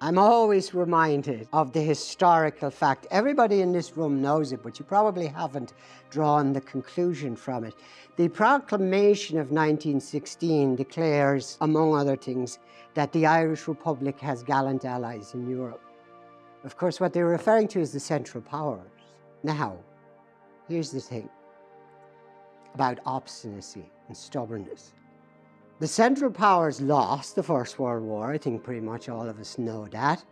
I'm always reminded of the historical fact. Everybody in this room knows it, but you probably haven't drawn the conclusion from it. The Proclamation of 1916 declares, among other things, that the Irish Republic has gallant allies in Europe. Of course, what they're referring to is the Central Powers. Now, here's the thing about obstinacy and stubbornness. The Central Powers lost the First World War. I think pretty much all of us know that.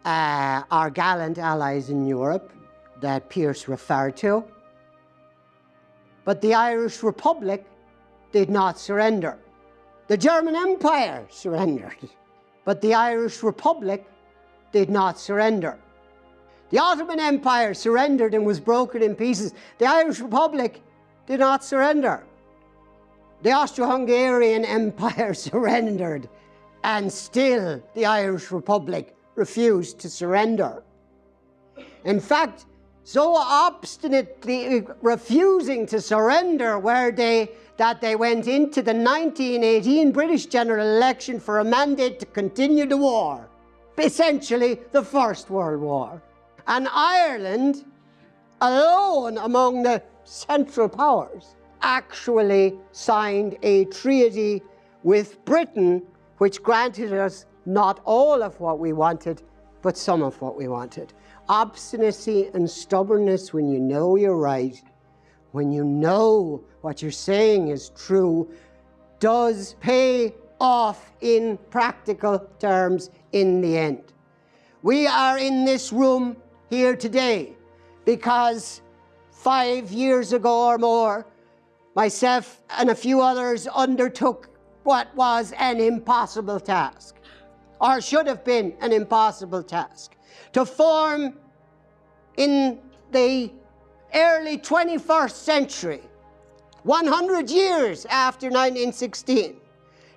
Our gallant allies in Europe that Pearse referred to. But the Irish Republic did not surrender. The German Empire surrendered, but the Irish Republic did not surrender. The Ottoman Empire surrendered and was broken in pieces. The Irish Republic did not surrender. The Austro-Hungarian Empire surrendered, and still the Irish Republic refused to surrender. In fact, so obstinately refusing to surrender were they that they went into the 1918 British general election for a mandate to continue the war, essentially the First World War. And Ireland, alone among the Central Powers, actually signed a treaty with Britain which granted us not all of what we wanted, but some of what we wanted. Obstinacy and stubbornness when you know you're right, when you know what you're saying is true, does pay off in practical terms in the end. We are in this room here today because 5 years ago or more, myself and a few others undertook what was an impossible task, or should have been an impossible task, to form in the early 21st century, 100 years after 1916,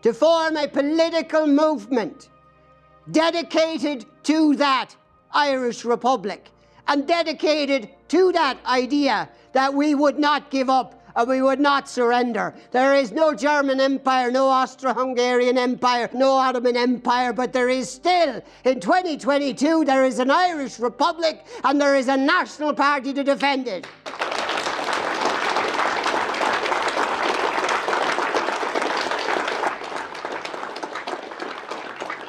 to form a political movement dedicated to that Irish Republic and dedicated to that idea that we would not give up and we would not surrender. There is no German Empire, no Austro-Hungarian Empire, no Ottoman Empire, but there is still, in 2022, there is an Irish Republic and there is a national party to defend it.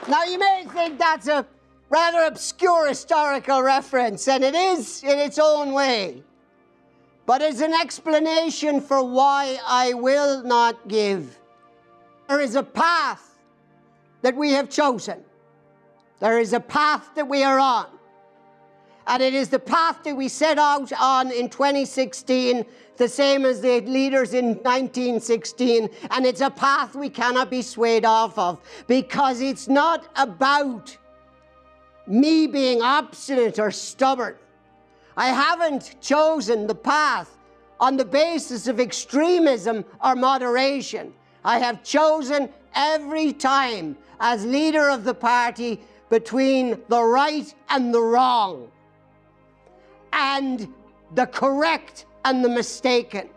Now, you may think that's a rather obscure historical reference, and it is in its own way. But as an explanation for why I will not give. There is a path that we have chosen. There is a path that we are on. And it is the path that we set out on in 2016, the same as the leaders in 1916. And it's a path we cannot be swayed off of, because it's not about me being obstinate or stubborn. I haven't chosen the path on the basis of extremism or moderation. I have chosen every time as leader of the party between the right and the wrong, and the correct and the mistaken.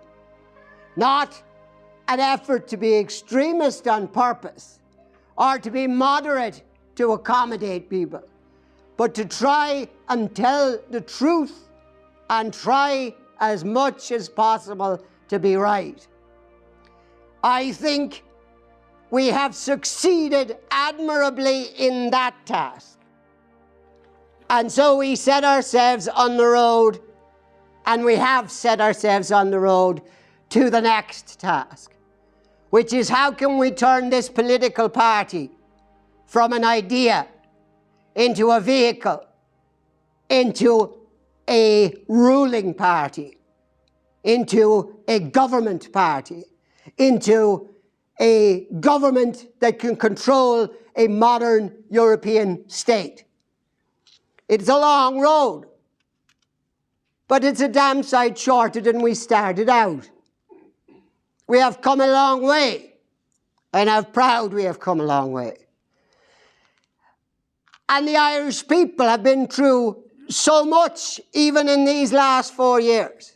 Not an effort to be extremist on purpose or to be moderate to accommodate people, but to try and tell the truth and try as much as possible to be right. I think we have succeeded admirably in that task. And so we set ourselves on the road, and we have set ourselves on the road to the next task, which is how can we turn this political party from an idea into a vehicle, into a ruling party, into a government party, into a government that can control a modern European state. It's a long road, but it's a damn sight shorter than we started out. We have come a long way, and I'm proud we have come a long way. And the Irish people have been through so much, even in these last 4 years.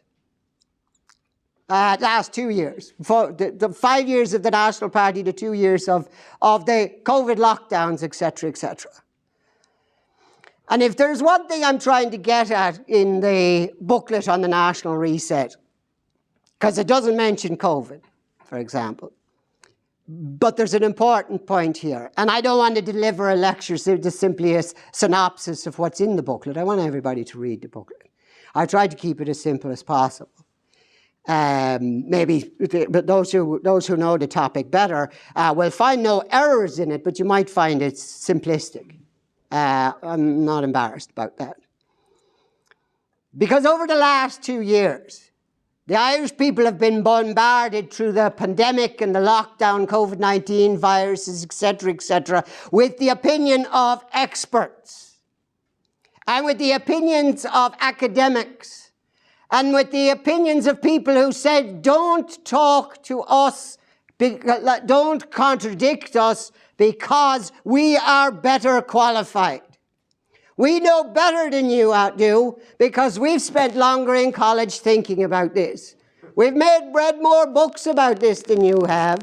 last 2 years. For the 5 years of the National Party, the 2 years of the COVID lockdowns, etc., etc. And if there's one thing I'm trying to get at in the booklet on the National Reset, because it doesn't mention COVID, for example, but there's an important point here. And I don't want to deliver a lecture, just simply a synopsis of what's in the booklet. I want everybody to read the booklet. I tried to keep it as simple as possible. Maybe, but those who know the topic better will find no errors in it, but you might find it simplistic. I'm not embarrassed about that. Because over the last 2 years, the Irish people have been bombarded through the pandemic and the lockdown, COVID-19 viruses, etc., with the opinion of experts and with the opinions of academics and with the opinions of people who said, don't talk to us, don't contradict us because we are better qualified. We know better than you do because we've spent longer in college thinking about this. We've read more books about this than you have.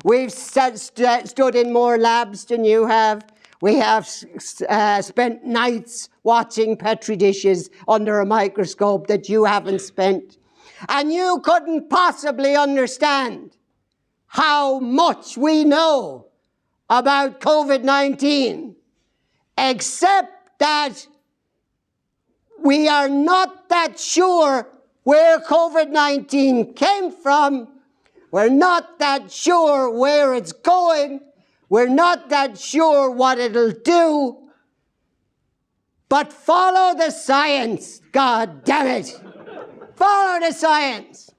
We've stood in more labs than you have. We have spent nights watching Petri dishes under a microscope that you haven't spent. And you couldn't possibly understand how much we know about COVID-19, except that we are not that sure where COVID-19 came from. We're not that sure where it's going. We're not that sure what it'll do. But follow the science, God damn it. Follow the science.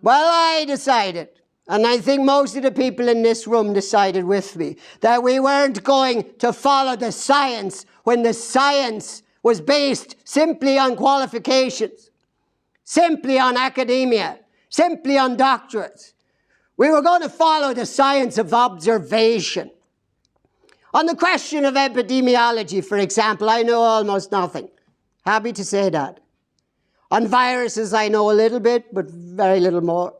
Well, I decided, and I think most of the people in this room decided with me, that we weren't going to follow the science when the science was based simply on qualifications, simply on academia, simply on doctorates. We were going to follow the science of observation. On the question of epidemiology, for example, I know almost nothing. Happy to say that. On viruses, I know a little bit, but very little more.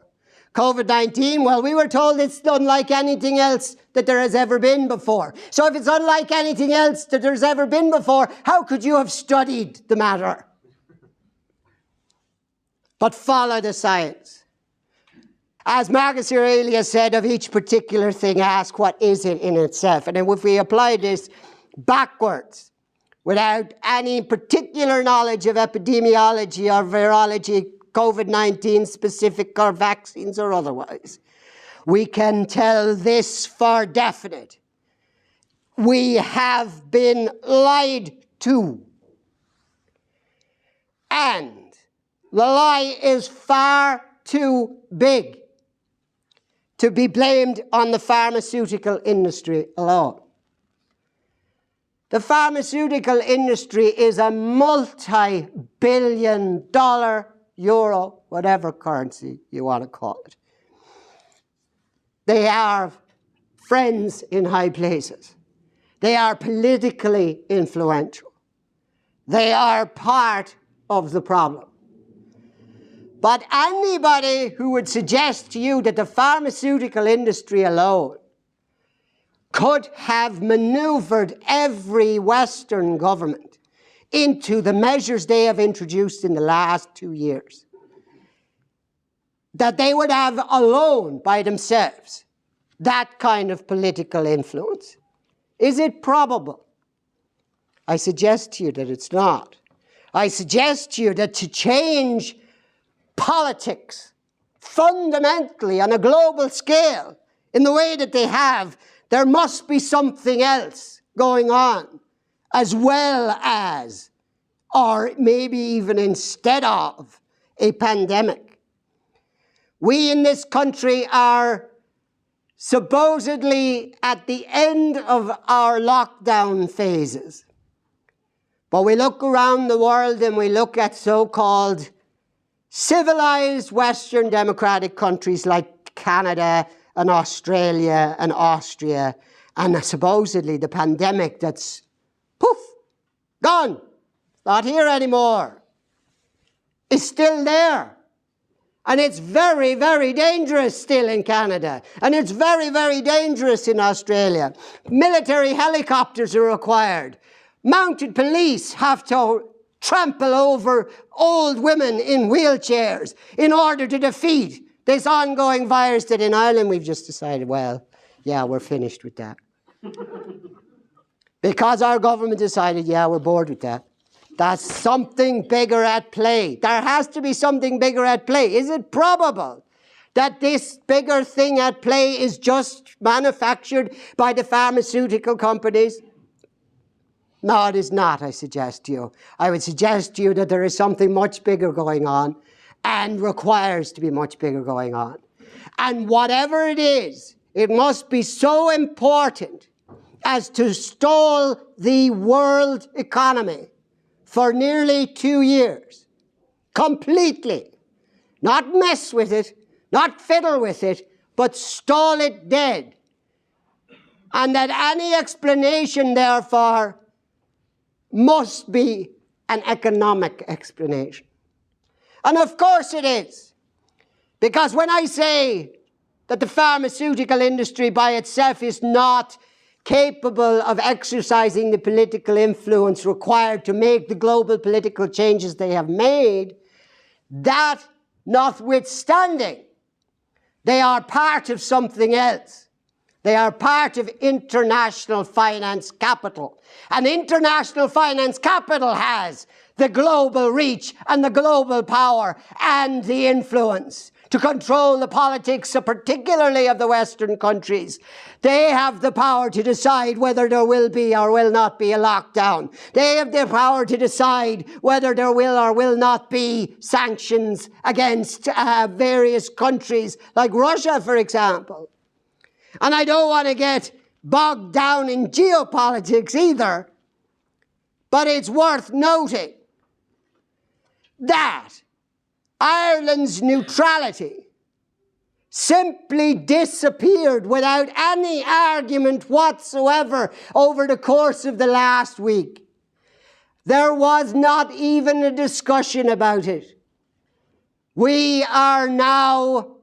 COVID-19, well, we were told it's unlike anything else that there has ever been before. So if it's unlike anything else that there's ever been before, how could you have studied the matter? But follow the science. As Marcus Aurelius said, of each particular thing, ask what is it in itself. And if we apply this backwards, without any particular knowledge of epidemiology or virology, COVID-19 specific or vaccines or otherwise, we can tell this for definite. We have been lied to. And the lie is far too big to be blamed on the pharmaceutical industry alone. The pharmaceutical industry is a multi-billion-dollar, euro, whatever currency you want to call it. They are friends in high places. They are politically influential. They are part of the problem. But anybody who would suggest to you that the pharmaceutical industry alone could have maneuvered every Western government into the measures they have introduced in the last 2 years, that they would have alone by themselves that kind of political influence. Is it probable? I suggest to you that it's not. I suggest to you that to change politics fundamentally on a global scale in the way that they have, there must be something else going on, as well as, or maybe even instead of, a pandemic. We in this country are supposedly at the end of our lockdown phases. But we look around the world and we look at so-called civilized Western democratic countries like Canada and Australia and Austria, and supposedly the pandemic that's, poof, gone, not here anymore, is still there. And it's very, very dangerous still in Canada. And it's very, very dangerous in Australia. Military helicopters are required. Mounted police have to trample over old women in wheelchairs in order to defeat this ongoing virus that in Ireland we've just decided, well, yeah, we're finished with that. Because our government decided, yeah, we're bored with that. That's something bigger at play. There has to be something bigger at play. Is it probable that this bigger thing at play is just manufactured by the pharmaceutical companies? No, it is not, I suggest to you. I would suggest to you that there is something much bigger going on and requires to be much bigger going on. And whatever it is, it must be so important as to stall the world economy for nearly 2 years, completely. Not mess with it, not fiddle with it, but stall it dead. And that any explanation, therefore, must be an economic explanation. And of course it is. Because when I say that the pharmaceutical industry by itself is not capable of exercising the political influence required to make the global political changes they have made, that notwithstanding, they are part of something else. They are part of international finance capital. And international finance capital has the global reach and the global power and the influence to control the politics, particularly of the Western countries. They have the power to decide whether there will be or will not be a lockdown. They have the power to decide whether there will or will not be sanctions against various countries, like Russia, for example. And I don't want to get bogged down in geopolitics either, but it's worth noting that Ireland's neutrality simply disappeared without any argument whatsoever over the course of the last week. There was not even a discussion about it. We are now,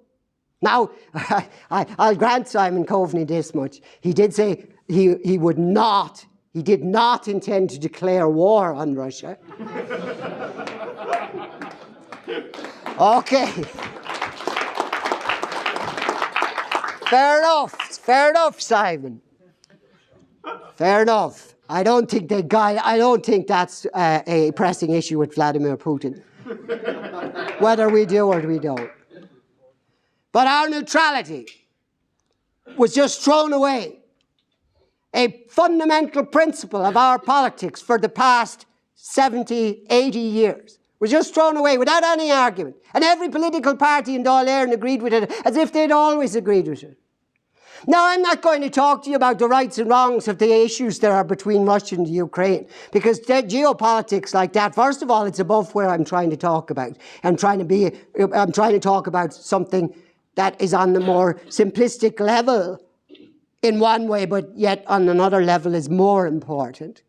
I'll grant Simon Coveney this much. He did say he did not intend to declare war on Russia. Okay. Fair enough, Simon. Fair enough. I don't think that's a pressing issue with Vladimir Putin. Whether we do or we don't. But our neutrality was just thrown away. A fundamental principle of our politics for the past 70, 80 years was just thrown away without any argument. And every political party in Dáil Éireann agreed with it as if they'd always agreed with it. Now, I'm not going to talk to you about the rights and wrongs of the issues there are between Russia and Ukraine, because geopolitics like that, first of all, it's above where I'm trying to talk about. I'm trying to talk about something that is on the more simplistic level in one way, but yet on another level is more important.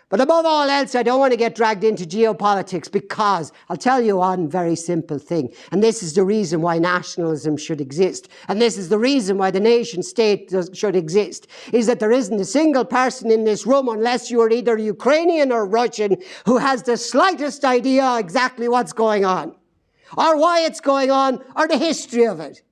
But above all else, I don't want to get dragged into geopolitics, because I'll tell you one very simple thing. And this is the reason why nationalism should exist. And this is the reason why the nation state should exist, is that there isn't a single person in this room, unless you are either Ukrainian or Russian, who has the slightest idea exactly what's going on, or why it's going on, or the history of it.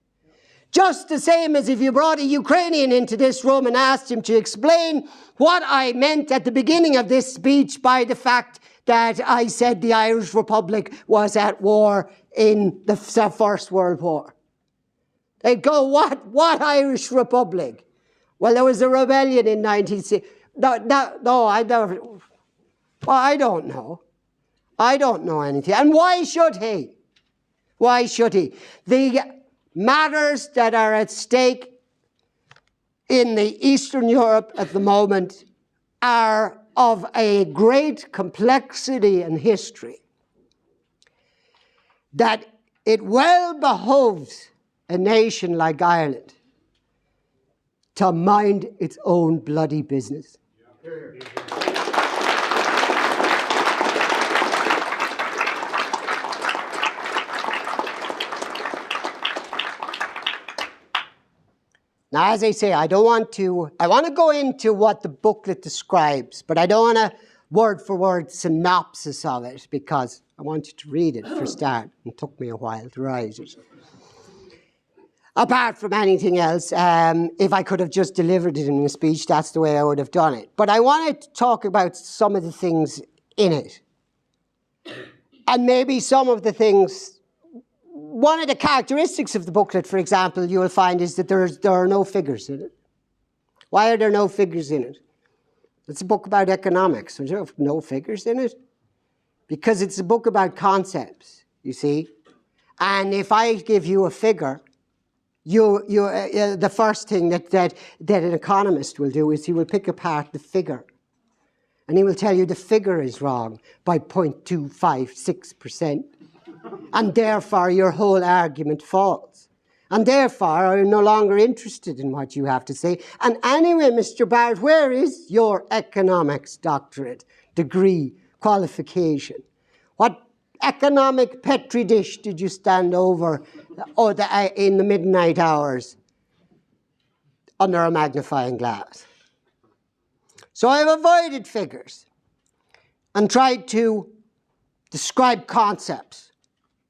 Just the same as if you brought a Ukrainian into this room and asked him to explain what I meant at the beginning of this speech by the fact that I said the Irish Republic was at war in the First World War. They'd go, what Irish Republic? Well, there was a rebellion in 1960. No, I never. Well, I don't know. I don't know anything. And why should he? Why should he? The matters that are at stake in the Eastern Europe at the moment are of a great complexity and history that it well behoves a nation like Ireland to mind its own bloody business. Now, as I say, I want to go into what the booklet describes, but I don't want a word-for-word synopsis of it, because I want you to read it for start. It took me a while to write it. Apart from anything else, if I could have just delivered it in a speech, that's the way I would have done it. But I wanted to talk about some of the things in it. And maybe some of the things, one of the characteristics of the booklet, for example, you will find is that there are no figures in it. Why are there no figures in it? It's a book about economics. There's no figures in it. Because it's a book about concepts, you see. And if I give you a figure, the first thing that an economist will do is he will pick apart the figure. And he will tell you the figure is wrong by 0.256%. And therefore your whole argument falls. And therefore I'm no longer interested in what you have to say. And anyway, Mr. Barrett, where is your economics doctorate, degree, qualification? What economic petri dish did you stand over in the midnight hours under a magnifying glass? So I've avoided figures and tried to describe concepts,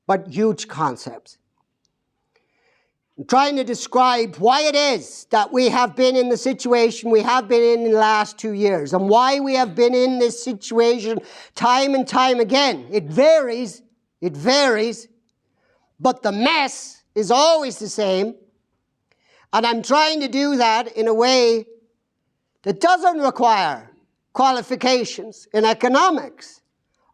but huge concepts. I'm trying to describe why it is that we have been in the situation we have been in the last 2 years, and why we have been in this situation time and time again. It varies, but the mess is always the same. And I'm trying to do that in a way that doesn't require qualifications in economics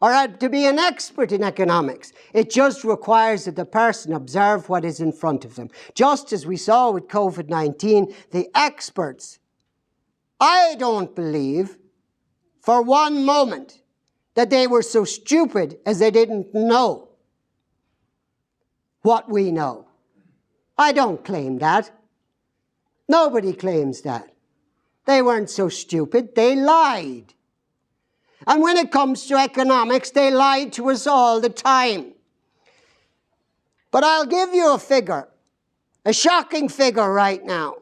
or to be an expert in economics. It just requires that the person observe what is in front of them. Just as we saw with COVID-19, the experts, I don't believe for one moment that they were so stupid as they didn't know what we know. I don't claim that. Nobody claims that. They weren't so stupid, they lied. And when it comes to economics, they lie to us all the time. But I'll give you a figure, a shocking figure right now,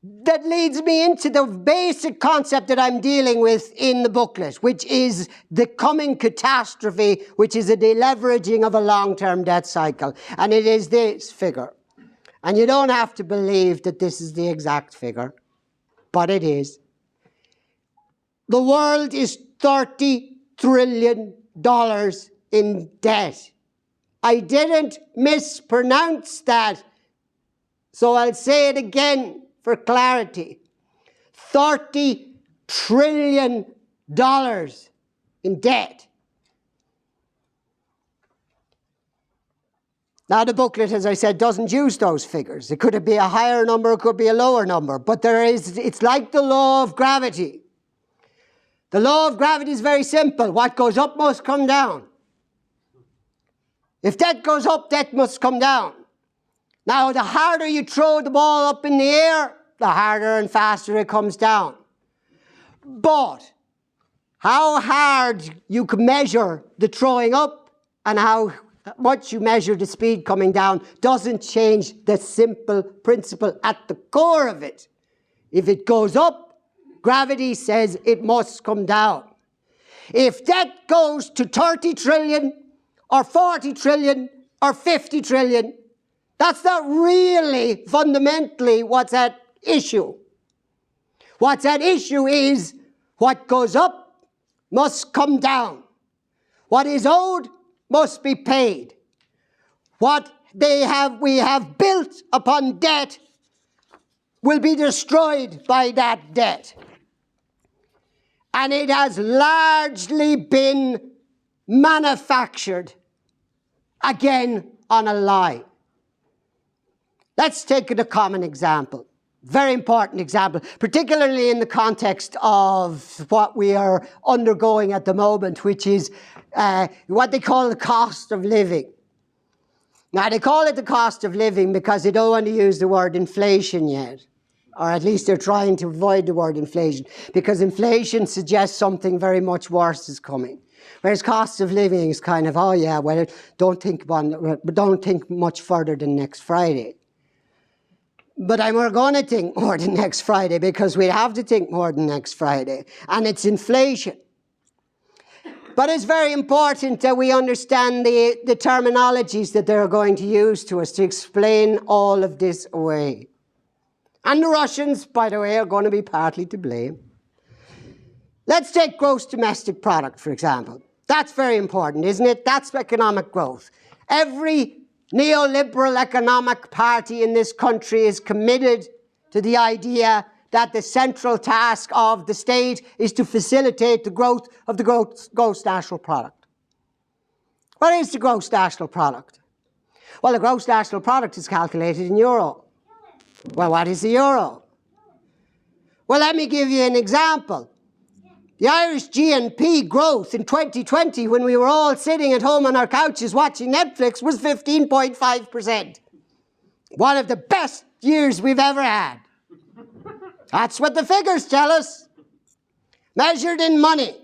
that leads me into the basic concept that I'm dealing with in the booklet, which is the coming catastrophe, which is a deleveraging of a long-term debt cycle. And it is this figure. And you don't have to believe that this is the exact figure, but it is. The world is $30 trillion in debt. I didn't mispronounce that, so I'll say it again for clarity. $30 trillion in debt. Now, the booklet, as I said, doesn't use those figures. It could be a higher number, it could be a lower number, but it's like the law of gravity. The law of gravity is very simple. What goes up must come down. If debt goes up, debt must come down. Now, the harder you throw the ball up in the air, the harder and faster it comes down. But how hard you can measure the throwing up and how much you measure the speed coming down doesn't change the simple principle at the core of it. If it goes up, gravity says it must come down. If debt goes to 30 trillion or 40 trillion or 50 trillion, that's not really fundamentally what's at issue. What's at issue is what goes up must come down. What is owed must be paid. What we have built upon debt will be destroyed by that debt. And it has largely been manufactured, again, on a lie. Let's take a common example, very important example, particularly in the context of what we are undergoing at the moment, which is what they call the cost of living. Now, they call it the cost of living because they don't want to use the word inflation yet. Or at least they're trying to avoid the word inflation, because inflation suggests something very much worse is coming. Whereas cost of living is kind of, oh yeah, well, don't think much further than next Friday. But we're going to think more than next Friday, because we have to think more than next Friday. And it's inflation. But it's very important that we understand the terminologies that they're going to use to us to explain all of this away. And the Russians, by the way, are going to be partly to blame. Let's take gross domestic product, for example. That's very important, isn't it? That's economic growth. Every neoliberal economic party in this country is committed to the idea that the central task of the state is to facilitate the growth of the gross national product. What is the gross national product? Well, the gross national product is calculated in euro. Well, what is the euro? Well, let me give you an example. The Irish GNP growth in 2020, when we were all sitting at home on our couches watching Netflix, was 15.5%. One of the best years we've ever had. That's what the figures tell us. Measured in money.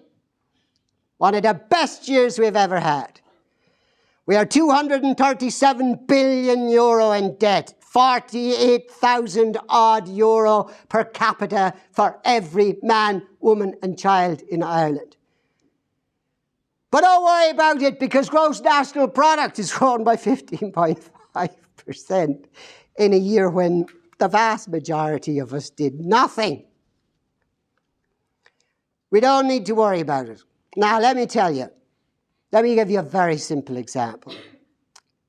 One of the best years we've ever had. We are 237 billion euro in debt. 48,000 odd euro per capita for every man, woman and child in Ireland. But don't worry about it, because gross national product is grown by 15.5% in a year when the vast majority of us did nothing. We don't need to worry about it. Now, let me tell you, let me give you a very simple example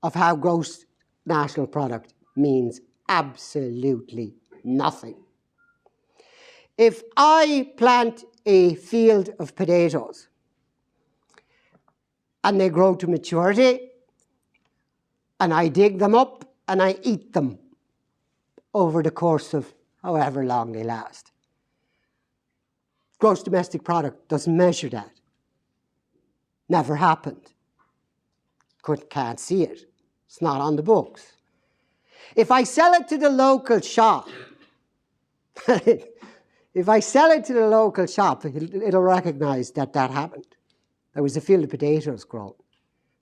of how gross national product means absolutely nothing. If I plant a field of potatoes and they grow to maturity, and I dig them up and I eat them over the course of however long they last, gross domestic product doesn't measure that. Never happened. Can't see it. It's not on the books. If I sell it to the local shop, it'll recognize that that happened. There was a field of potatoes grown.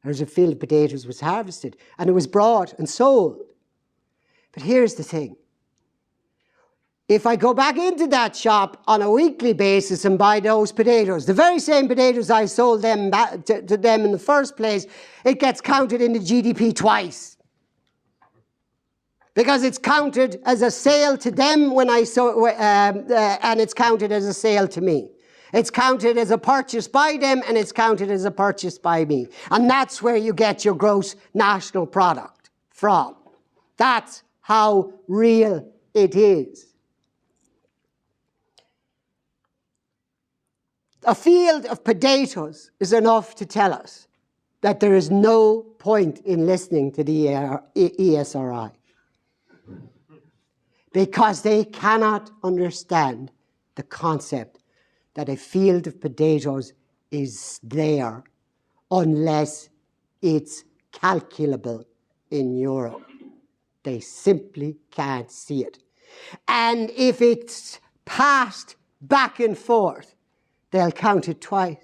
There was a field of potatoes was harvested, and it was brought and sold. But here's the thing. If I go back into that shop on a weekly basis and buy those potatoes, the very same potatoes I sold them to them in the first place, it gets counted in the GDP twice. Because it's counted as a sale to them when I and it's counted as a sale to me. It's counted as a purchase by them, and it's counted as a purchase by me. And that's where you get your gross national product from. That's how real it is. A field of potatoes is enough to tell us that there is no point in listening to the ESRI. Because they cannot understand the concept that a field of potatoes is there unless it's calculable in euro. They simply can't see it. And if it's passed back and forth, they'll count it twice.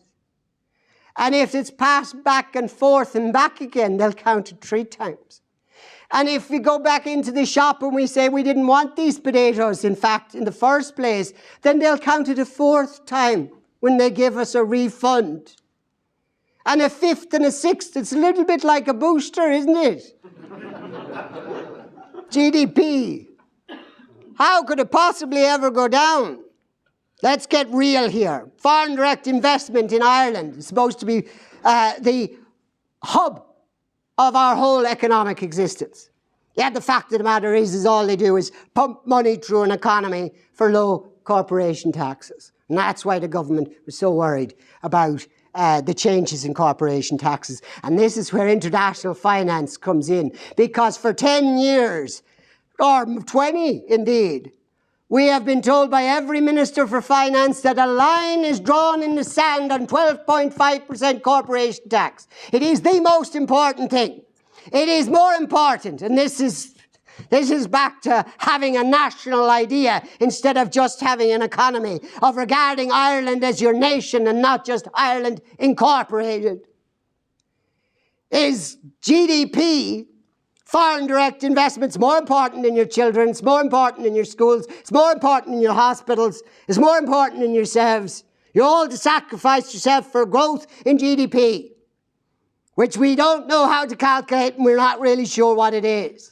And if it's passed back and forth and back again, they'll count it 3 times. And if we go back into the shop and we say we didn't want these potatoes, in fact, in the first place, then they'll count it a 4th time when they give us a refund. And a 5th and a 6th, it's a little bit like a booster, isn't it? GDP. How could it possibly ever go down? Let's get real here. Foreign direct investment in Ireland is supposed to be the hub of our whole economic existence. Yet the fact of the matter is all they do is pump money through an economy for low corporation taxes. And that's why the government was so worried about the changes in corporation taxes. And this is where international finance comes in. Because for 10 years, or 20 indeed, we have been told by every Minister for Finance that a line is drawn in the sand on 12.5% corporation tax. It is the most important thing. It is more important, and this is back to having a national idea instead of just having an economy, of regarding Ireland as your nation and not just Ireland incorporated. Is GDP Foreign direct investment's more important in your children, it's more important in your schools, it's more important in your hospitals, it's more important in yourselves. You're all to sacrifice yourself for growth in GDP, which we don't know how to calculate and we're not really sure what it is.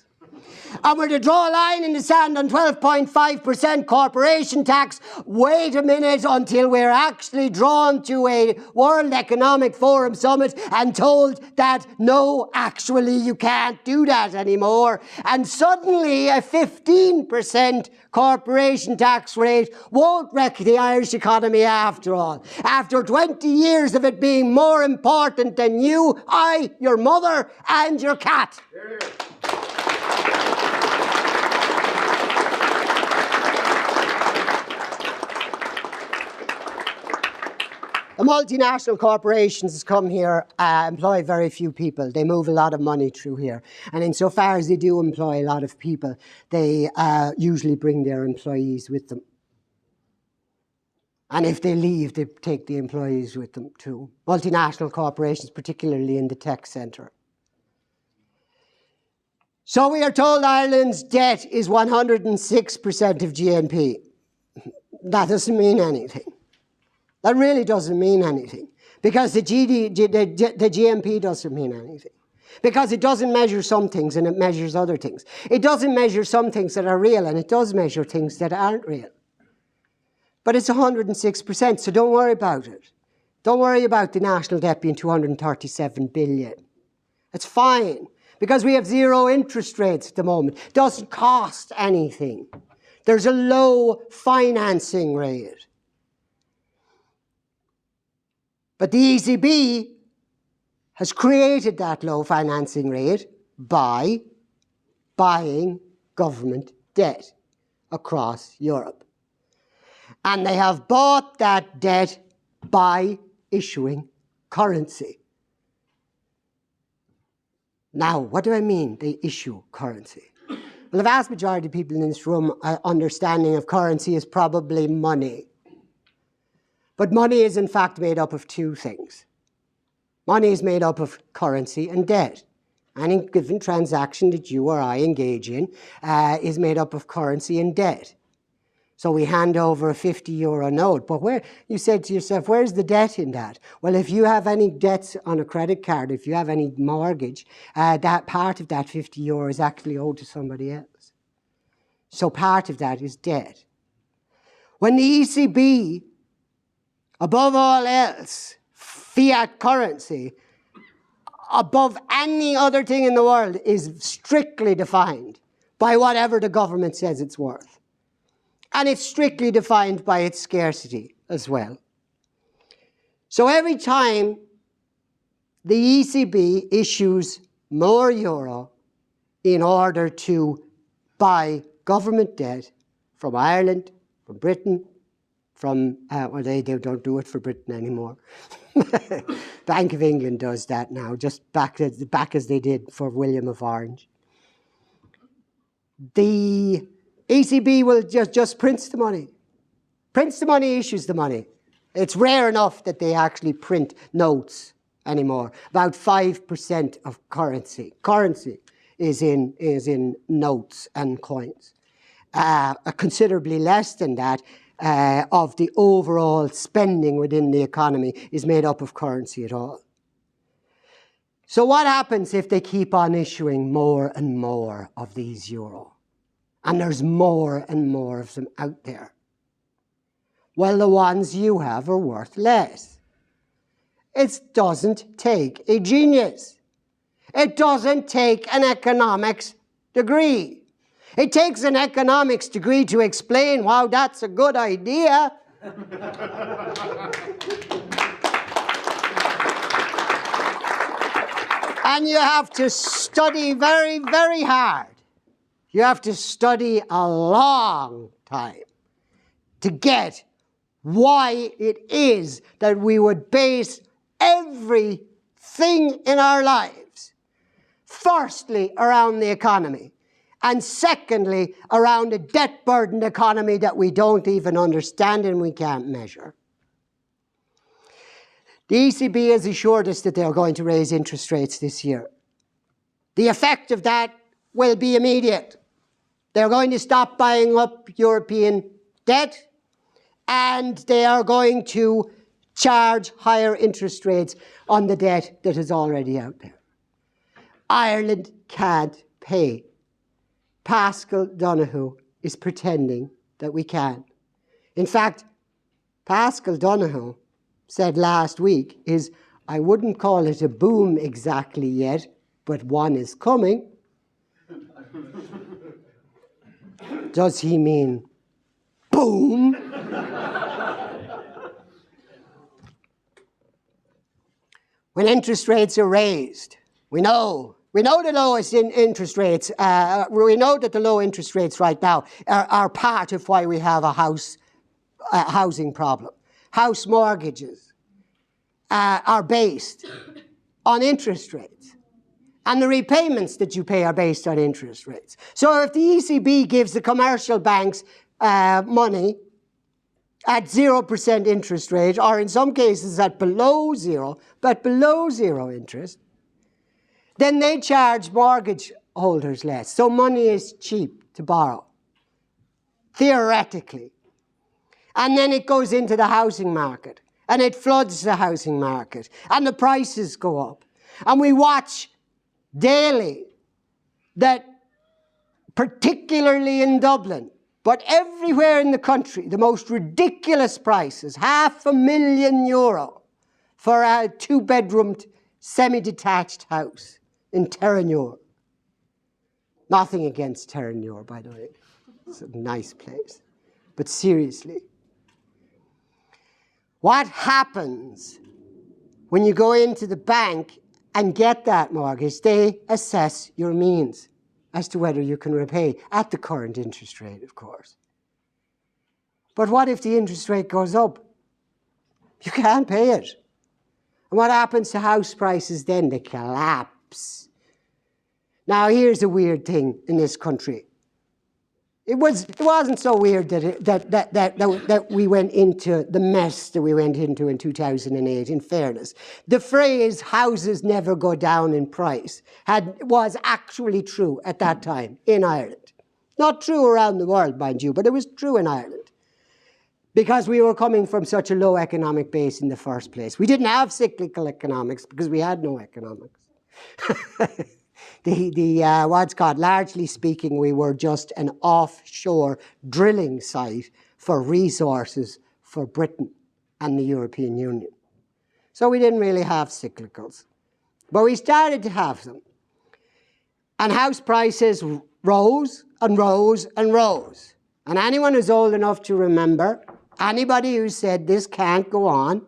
And we're to draw a line in the sand on 12.5% corporation tax. Wait a minute until we're actually drawn to a World Economic Forum summit and told that no, actually you can't do that anymore. And suddenly a 15% corporation tax rate won't wreck the Irish economy after all. After 20 years of it being more important than you, I, your mother, and your cat. The multinational corporations come here, employ very few people. They move a lot of money through here. And insofar as they do employ a lot of people, they usually bring their employees with them. And if they leave, they take the employees with them too. Multinational corporations, particularly in the tech centre. So we are told Ireland's debt is 106% of GNP. That doesn't mean anything. That really doesn't mean anything, because the GNP doesn't mean anything, because it doesn't measure some things and it measures other things. It doesn't measure some things that are real and it does measure things that aren't real. But it's 106%, so don't worry about it. Don't worry about the national debt being 237 billion. It's fine, because we have zero interest rates at the moment. It doesn't cost anything. There's a low financing rate. But the ECB has created that low financing rate by buying government debt across Europe. And they have bought that debt by issuing currency. Now, what do I mean, they issue currency? Well, the vast majority of people in this room, understanding of currency is probably money. But money is in fact made up of two things. Money is made up of currency and debt. Any given transaction that you or I engage in is made up of currency and debt. So we hand over a €50 note, but where, you said to yourself, where's the debt in that? Well, if you have any debts on a credit card, if you have any mortgage, that part of that €50 is actually owed to somebody else. So part of that is debt. When the ECB, above all else, fiat currency, above any other thing in the world, is strictly defined by whatever the government says it's worth. And it's strictly defined by its scarcity as well. So every time the ECB issues more euro in order to buy government debt from Ireland, from Britain, from, well, they don't do it for Britain anymore. Bank of England does that now, just back as they did for William of Orange. The ECB will just prints the money. Prints the money, issues the money. It's rare enough that they actually print notes anymore. About 5% of currency. Currency is in notes and coins. Considerably less than that of the overall spending within the economy is made up of currency at all. So what happens if they keep on issuing more and more of these euro? And there's more and more of them out there. Well, the ones you have are worth less. It doesn't take a genius. It doesn't take an economics degree. It takes an economics degree to explain, wow, that's a good idea. And you have to study very, very hard. You have to study a long time to get why it is that we would base everything in our lives, firstly, around the economy, and secondly, around a debt-burdened economy that we don't even understand and we can't measure. The ECB has assured us that they're going to raise interest rates this year. The effect of that will be immediate. They're going to stop buying up European debt, and they are going to charge higher interest rates on the debt that is already out there. Ireland can't pay. Pascal Donohoe is pretending that we can. In fact, Pascal Donohoe said last week I wouldn't call it a boom exactly yet, but one is coming. Does he mean boom? When interest rates are raised, we know the lowest interest rates, we know that the low interest rates right now are part of why we have a housing problem. House mortgages are based on interest rates. And the repayments that you pay are based on interest rates. So if the ECB gives the commercial banks money at 0% interest rate, or in some cases at below zero, but below zero interest, then they charge mortgage holders less. So money is cheap to borrow, theoretically. And then it goes into the housing market, and it floods the housing market, and the prices go up. And we watch daily that, particularly in Dublin, but everywhere in the country, the most ridiculous prices, €500,000 for a two-bedroomed semi-detached house in Terranure. Nothing against Terranure, by the way. It's a nice place. But seriously, what happens when you go into the bank and get that mortgage? They assess your means as to whether you can repay at the current interest rate, of course. But what if the interest rate goes up? You can't pay it. And what happens to house prices then? They collapse. Now, here's a weird thing in this country. It wasn't so weird that we went into the mess that we went into in 2008, in fairness. The phrase, houses never go down in price, was actually true at that time in Ireland. Not true around the world, mind you, but it was true in Ireland. Because we were coming from such a low economic base in the first place. We didn't have cyclical economics because we had no economics. What's called, largely speaking, we were just an offshore drilling site for resources for Britain and the European Union. So we didn't really have cyclicals. But we started to have them. And house prices rose and rose and rose. And anyone who's old enough to remember, anybody who said this can't go on,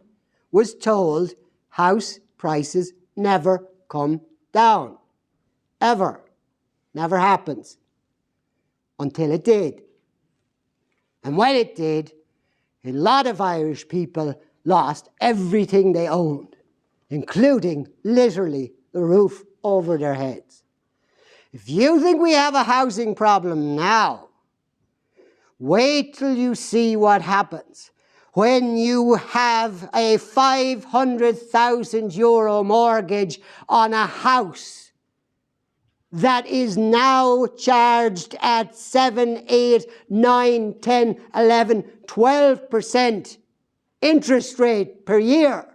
was told house prices never come down. Ever. Never happens. Until it did. And when it did, a lot of Irish people lost everything they owned, including, literally, the roof over their heads. If you think we have a housing problem now, wait till you see what happens when you have a €500,000 mortgage on a house that is now charged at 7, 8, 9, 10, 11, 12% interest rate per year.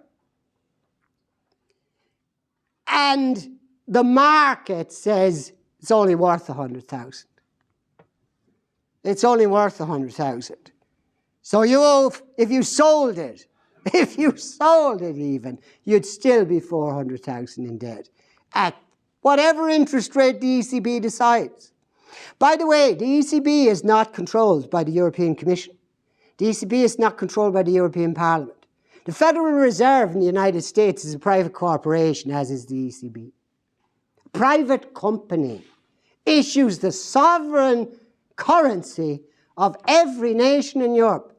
And the market says it's only worth 100,000. It's only worth 100,000. So if you sold it even, you'd still be 400,000 in debt at whatever interest rate the ECB decides. By the way, the ECB is not controlled by the European Commission. The ECB is not controlled by the European Parliament. The Federal Reserve in the United States is a private corporation, as is the ECB. A private company issues the sovereign currency of every nation in Europe.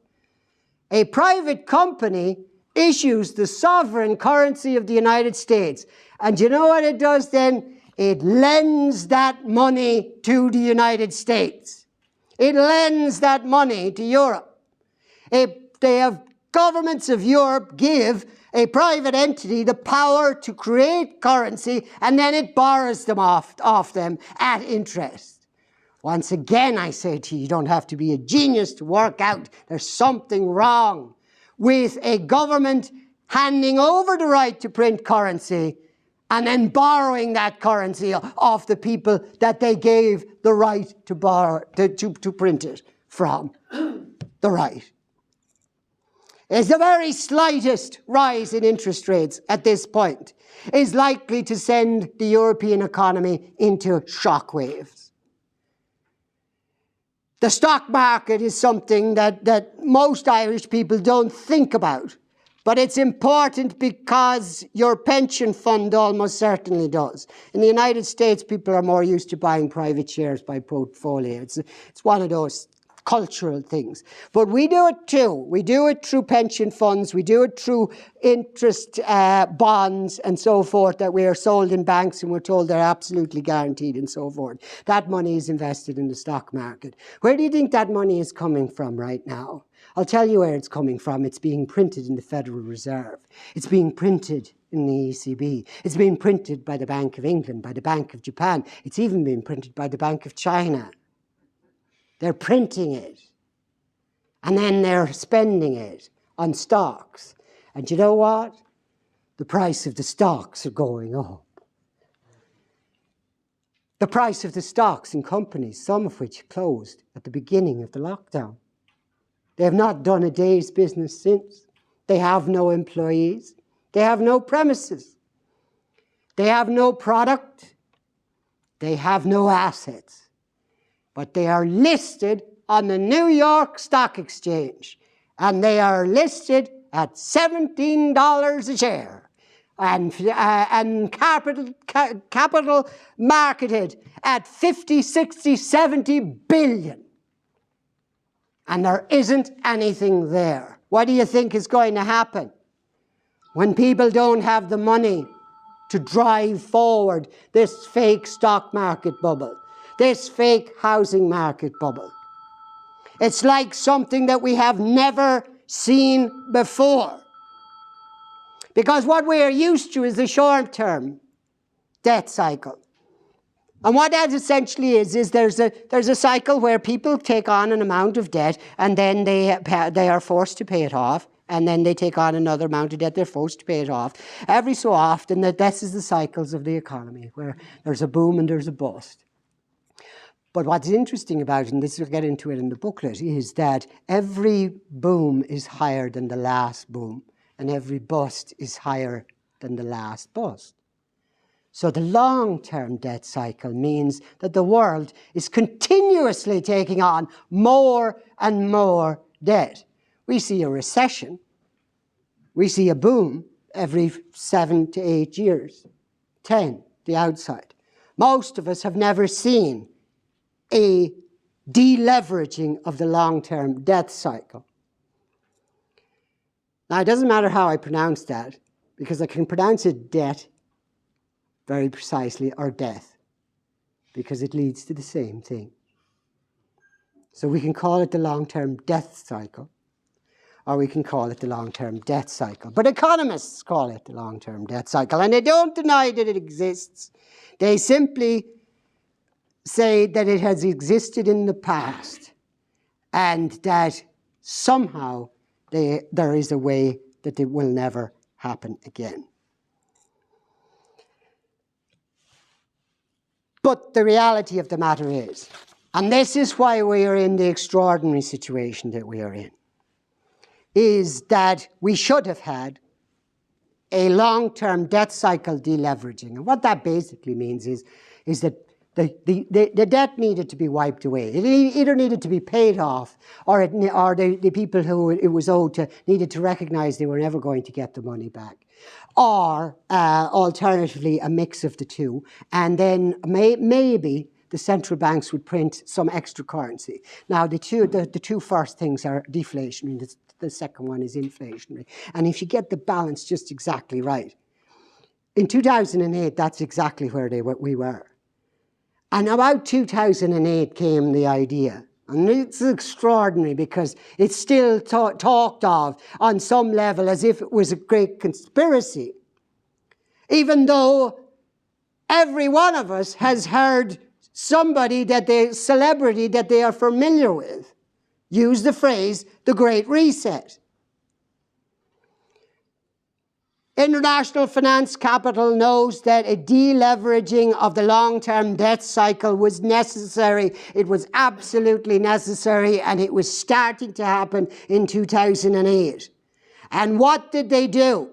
A private company issues the sovereign currency of the United States. And you know what it does then? It lends that money to the United States. It lends that money to Europe. They have governments of Europe give a private entity the power to create currency, and then it borrows them off them at interest. Once again, I say to you, you don't have to be a genius to work out there's something wrong with a government handing over the right to print currency and then borrowing that currency off the people that they gave the right to borrow, to print it from. The right. It's the very slightest rise in interest rates at this point is likely to send the European economy into shockwaves. The stock market is something that most Irish people don't think about. But it's important because your pension fund almost certainly does. In the United States, people are more used to buying private shares by portfolio. It's one of those cultural things. But we do it too. We do it through pension funds. We do it through interest bonds and so forth that we are sold in banks and we're told they're absolutely guaranteed and so forth. That money is invested in the stock market. Where do you think that money is coming from right now? I'll tell you where it's coming from. It's being printed in the Federal Reserve. It's being printed in the ECB. It's being printed by the Bank of England, by the Bank of Japan. It's even being printed by the Bank of China. They're printing it. And then they're spending it on stocks. And you know what? The price of the stocks are going up. The price of the stocks in companies, some of which closed at the beginning of the lockdown. They have not done a day's business since. They have no employees. They have no premises. They have no product. They have no assets. But they are listed on the New York Stock Exchange. And they are listed at $17 a share. And capital marketed at 50, 60, 70 billion. And there isn't anything there. What do you think is going to happen when people don't have the money to drive forward this fake stock market bubble, this fake housing market bubble? It's like something that we have never seen before. Because what we are used to is the short-term debt cycle. And what that essentially is there's a cycle where people take on an amount of debt and then they are forced to pay it off, and then they take on another amount of debt, they're forced to pay it off. Every so often, this is the cycles of the economy, where there's a boom and there's a bust. But what's interesting about it, and this we'll get into it in the booklet, is that every boom is higher than the last boom, and every bust is higher than the last bust. So the long-term debt cycle means that the world is continuously taking on more and more debt. We see a recession, we see a boom every 7 to 8 years, 10, the outside. Most of us have never seen a deleveraging of the long-term debt cycle. Now, it doesn't matter how I pronounce that, because I can pronounce it debt very precisely, or death, because it leads to the same thing. So we can call it the long-term death cycle, or we can call it the long-term debt cycle. But economists call it the long-term debt cycle, and they don't deny that it exists. They simply say that it has existed in the past, and that somehow there is a way that it will never happen again. But the reality of the matter is, and this is why we are in the extraordinary situation that we are in, is that we should have had a long-term debt cycle deleveraging. And what that basically means is that the debt needed to be wiped away. It either needed to be paid off, or the people who it was owed to needed to recognize they were never going to get the money back. Or alternatively, a mix of the two. And then maybe the central banks would print some extra currency. Now, the two first things are deflationary. The second one is inflationary. And if you get the balance just exactly right, in 2008, that's exactly where we were. And about 2008 came the idea And it's extraordinary because it's still talked of on some level as if it was a great conspiracy. Even though every one of us has heard somebody celebrity that they are familiar with use the phrase, the Great Reset. International finance capital knows that a deleveraging of the long-term debt cycle was necessary. It was absolutely necessary, and it was starting to happen in 2008. And what did they do?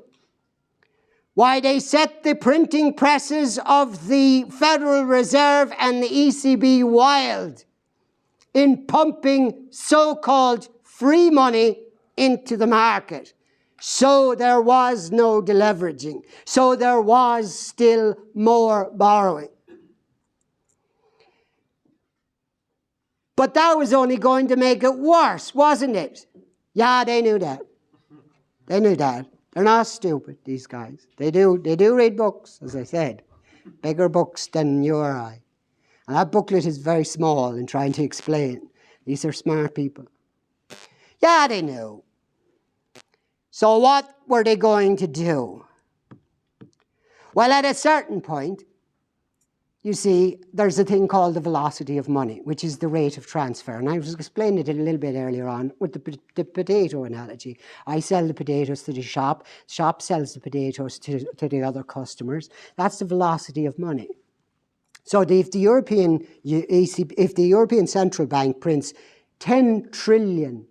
Why, they set the printing presses of the Federal Reserve and the ECB wild in pumping so-called free money into the market. So there was no deleveraging. So there was still more borrowing. But that was only going to make it worse, wasn't it? Yeah, they knew that. They knew that. They're not stupid, these guys. They do read books, as I said. Bigger books than you or I. And that booklet is very small in trying to explain. These are smart people. Yeah, they knew. So what were they going to do? Well, at a certain point, you see, there's a thing called the velocity of money, which is the rate of transfer. And I was explaining it a little bit earlier on with the potato analogy. I sell the potatoes to the shop sells the potatoes to the other customers. That's the velocity of money. So if the European Central Bank prints 10 trillion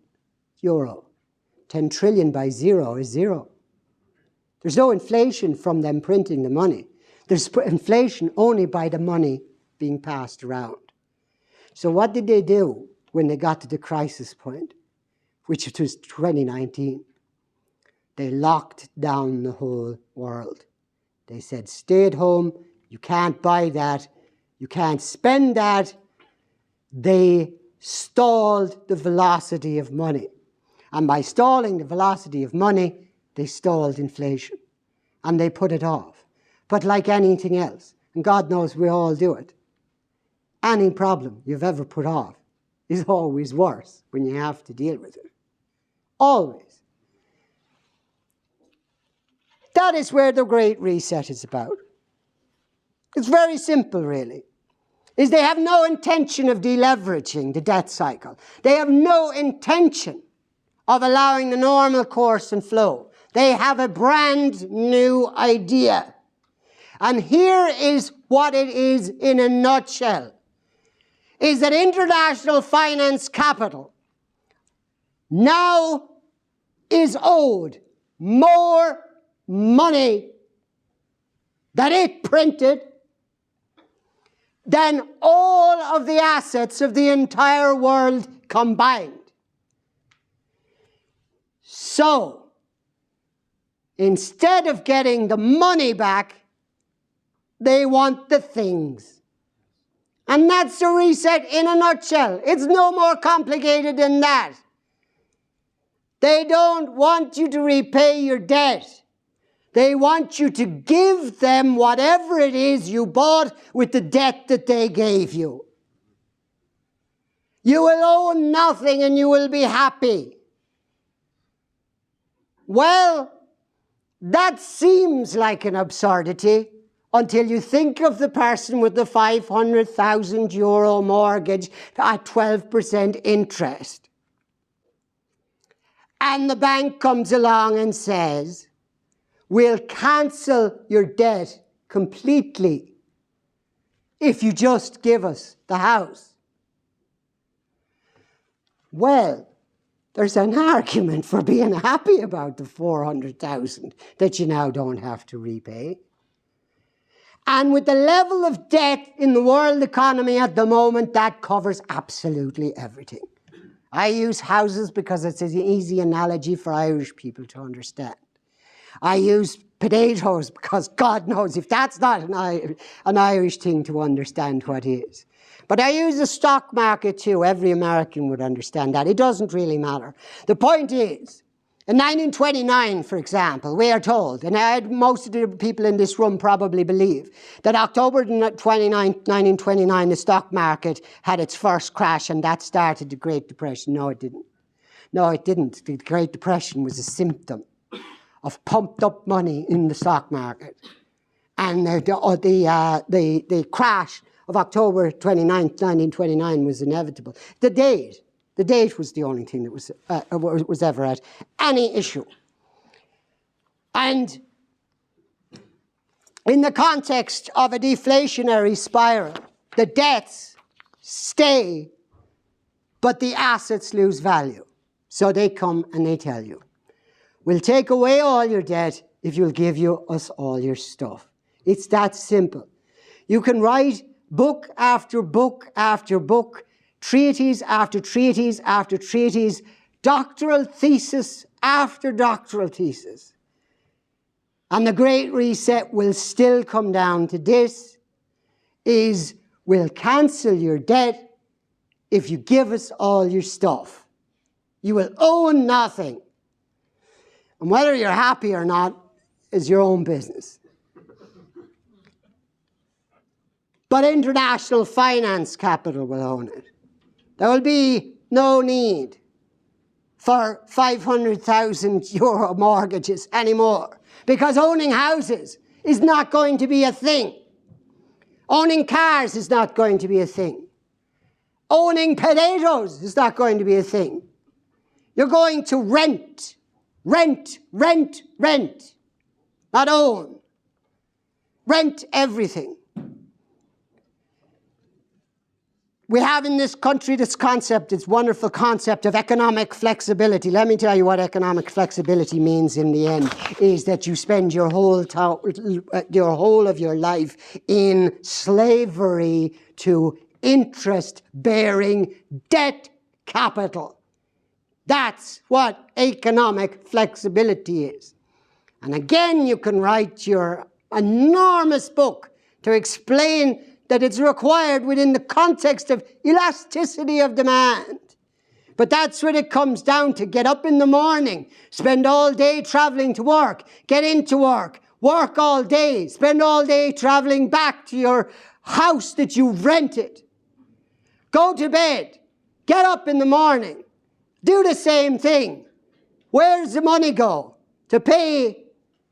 euro, 10 trillion by zero is zero. There's no inflation from them printing the money. There's inflation only by the money being passed around. So what did they do when they got to the crisis point, which was 2019? They locked down the whole world. They said, stay at home, you can't buy that, you can't spend that. They stalled the velocity of money. And by stalling the velocity of money, they stalled inflation. And they put it off. But like anything else, and God knows we all do it, any problem you've ever put off is always worse when you have to deal with it. Always. That is where the Great Reset is about. It's very simple, really. Is they have no intention of deleveraging the debt cycle. They have no intention of allowing the normal course and flow. They have a brand new idea. And here is what it is in a nutshell. Is that international finance capital now is owed more money that it printed than all of the assets of the entire world combined. So, instead of getting the money back, they want the things. And that's the reset in a nutshell. It's no more complicated than that. They don't want you to repay your debt. They want you to give them whatever it is you bought with the debt that they gave you. You will owe nothing and you will be happy. Well, that seems like an absurdity until you think of the person with the 500,000 euro mortgage at 12% interest. And the bank comes along and says, we'll cancel your debt completely if you just give us the house. Well, there's an argument for being happy about the 400,000 that you now don't have to repay. And with the level of debt in the world economy at the moment, that covers absolutely everything. I use houses because it's an easy analogy for Irish people to understand. I use potatoes because God knows if that's not an Irish thing to understand what is. But I use the stock market too. Every American would understand that. It doesn't really matter. The point is In 1929, for example, we are told, and most of the people in this room probably believe, that October 29, 1929, the stock market had its first crash and that started the Great Depression. No, it didn't. No, it didn't. The Great Depression was a symptom of pumped up money in the stock market. And the crash of October 29, 1929 was inevitable. The date was the only thing that was ever at any issue. And in the context of a deflationary spiral, the debts stay, but the assets lose value. So they come and they tell you, we'll take away all your debt if you'll give us all your stuff. It's that simple. You can write book after book after book, treatise after treatise after treatise, doctoral thesis after doctoral thesis. And the Great Reset will still come down to this, is we'll cancel your debt if you give us all your stuff. You will own nothing. And whether you're happy or not is your own business. But international finance capital will own it. There will be no need for 500,000 euro mortgages anymore, because owning houses is not going to be a thing. Owning cars is not going to be a thing. Owning potatoes is not going to be a thing. You're going to rent, not own. Rent everything. We have in this country this concept, this wonderful concept of economic flexibility. Let me tell you what economic flexibility means in the end, is that you spend your whole of your life in slavery to interest-bearing debt capital. That's what economic flexibility is. And again, you can write your enormous book to explain that it's required within the context of elasticity of demand. But that's what it comes down to. Get up in the morning, spend all day traveling to work, get into work all day, spend all day traveling back to your house that you've rented. Go to bed, get up in the morning, do the same thing. Where does the money go? To pay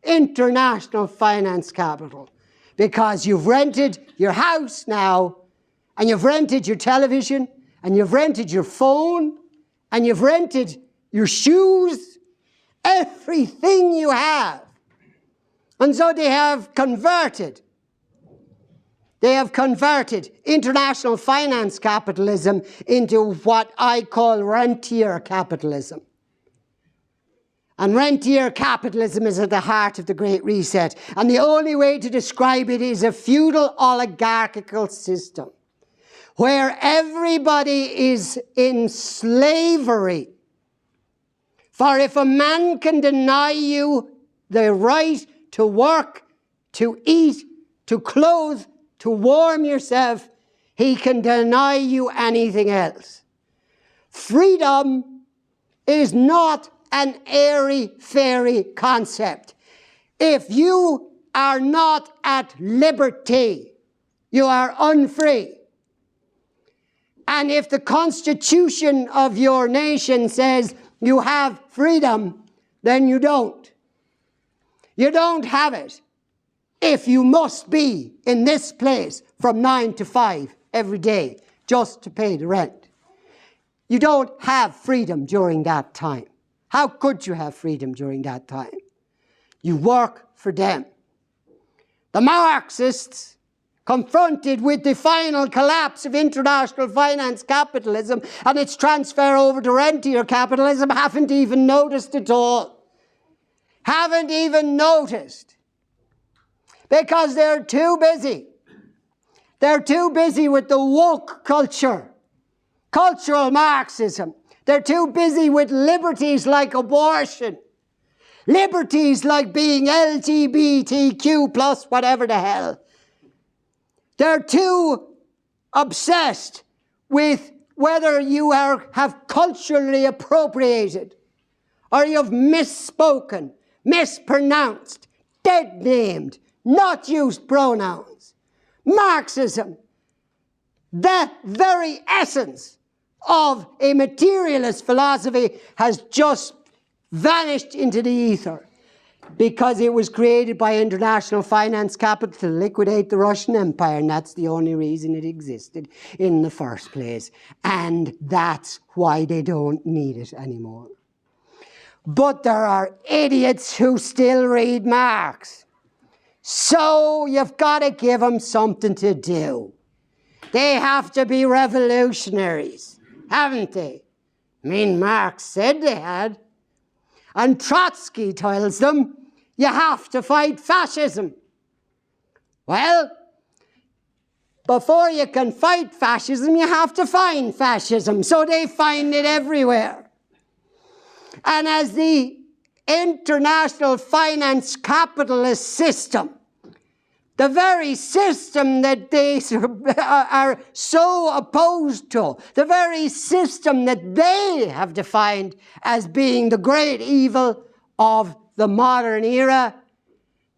international finance capital. Because you've rented your house now, and you've rented your television, and you've rented your phone, and you've rented your shoes, everything you have. And so they have converted international finance capitalism into what I call rentier capitalism. And rentier capitalism is at the heart of the Great Reset. And the only way to describe it is a feudal oligarchical system where everybody is in slavery. For if a man can deny you the right to work, to eat, to clothe, to warm yourself, he can deny you anything else. Freedom is not an airy-fairy concept. If you are not at liberty, you are unfree. And if the constitution of your nation says you have freedom, then you don't. You don't have it if you must be in this place from 9 to 5 every day just to pay the rent. You don't have freedom during that time. How could you have freedom during that time? You work for them. The Marxists, confronted with the final collapse of international finance capitalism and its transfer over to rentier capitalism, haven't even noticed at all. Haven't even noticed. Because they're too busy. They're too busy with the woke culture, cultural Marxism. They're too busy with liberties like abortion, liberties like being LGBTQ plus whatever the hell. They're too obsessed with whether you have culturally appropriated or you've misspoken, mispronounced, dead-named, not used pronouns. Marxism, the very essence of a materialist philosophy, has just vanished into the ether because it was created by international finance capital to liquidate the Russian Empire, and that's the only reason it existed in the first place. And that's why they don't need it anymore. But there are idiots who still read Marx. So you've got to give them something to do. They have to be revolutionaries, haven't they? I mean, Marx said they had. And Trotsky tells them, you have to fight fascism. Well, before you can fight fascism, you have to find fascism. So they find it everywhere. And as the international finance capitalist system, the very system that they are so opposed to, the very system that they have defined as being the great evil of the modern era,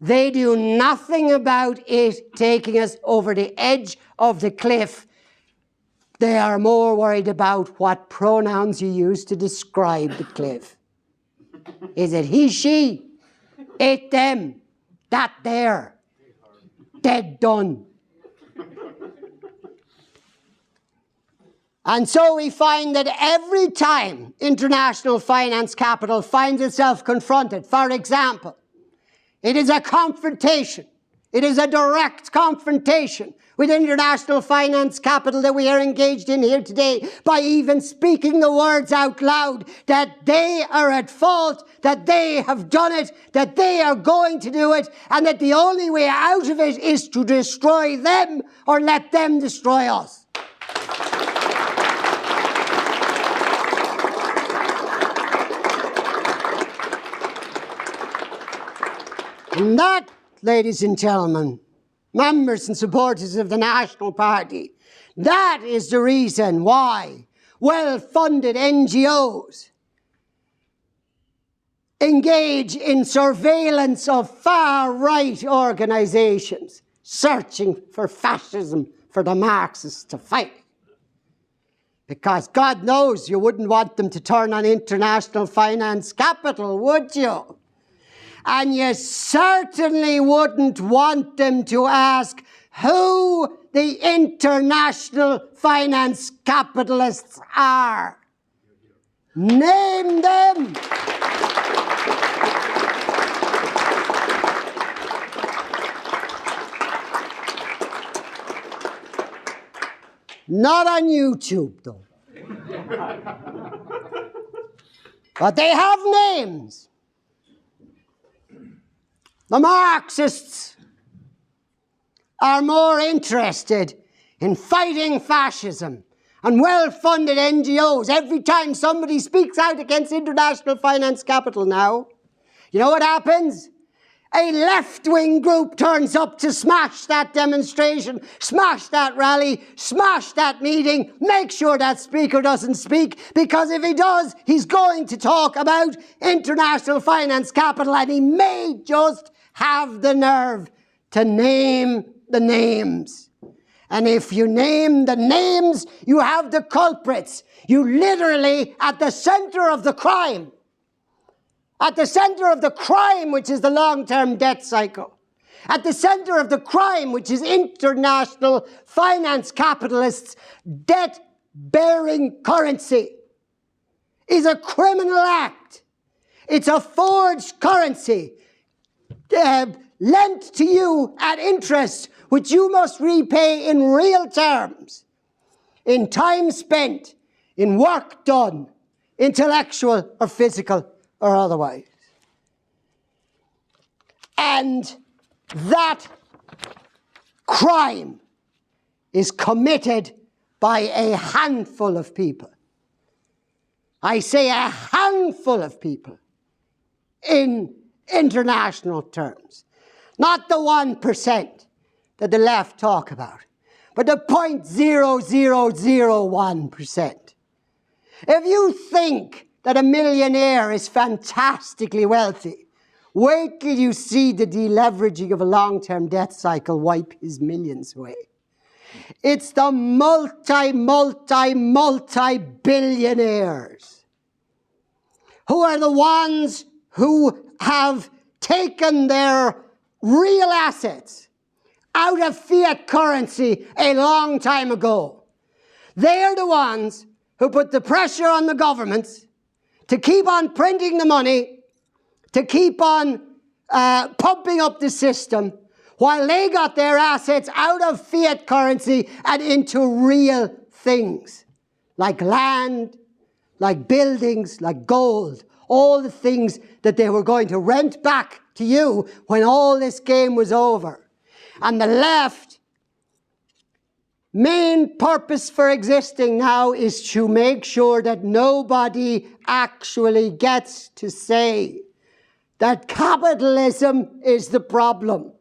they do nothing about it taking us over the edge of the cliff. They are more worried about what pronouns you use to describe the cliff. Is it he, she, it, them, that, there? Dead done. And so we find that every time international finance capital finds itself confronted, for example, it is a confrontation, it is a direct confrontation with international finance capital that we are engaged in here today by even speaking the words out loud that they are at fault, that they have done it, that they are going to do it, and that the only way out of it is to destroy them or let them destroy us. And that, ladies and gentlemen, members and supporters of the National Party, that is the reason why well-funded NGOs engage in surveillance of far-right organizations searching for fascism for the Marxists to fight. Because God knows you wouldn't want them to turn on international finance capital, would you? And you certainly wouldn't want them to ask who the international finance capitalists are. Name them. Not on YouTube, though. But they have names. The Marxists are more interested in fighting fascism, and well-funded NGOs, every time somebody speaks out against international finance capital now, you know what happens? A left-wing group turns up to smash that demonstration, smash that rally, smash that meeting, make sure that speaker doesn't speak, because if he does, he's going to talk about international finance capital, and he may just have the nerve to name the names. And if you name the names, you have the culprits. You literally, at the center of the crime, at the center of the crime, which is the long-term debt cycle, at the center of the crime, which is international finance capitalists' debt-bearing currency, is a criminal act. It's a forged currency lent to you at interest, which you must repay in real terms, in time spent, in work done, intellectual or physical or otherwise. And that crime is committed by a handful of people. I say a handful of people in international terms. Not the 1% that the left talk about, but the 0.0001%. If you think that a millionaire is fantastically wealthy. Wait till you see the deleveraging of a long-term debt cycle wipe his millions away. It's the multi-billionaires who are the ones who have taken their real assets out of fiat currency a long time ago. They are the ones who put the pressure on the governments to keep on printing the money, to keep on pumping up the system, while they got their assets out of fiat currency and into real things, like land, like buildings, like gold, all the things that they were going to rent back to you when all this game was over. And the left, main purpose for existing now is to make sure that nobody actually gets to say that capitalism is the problem.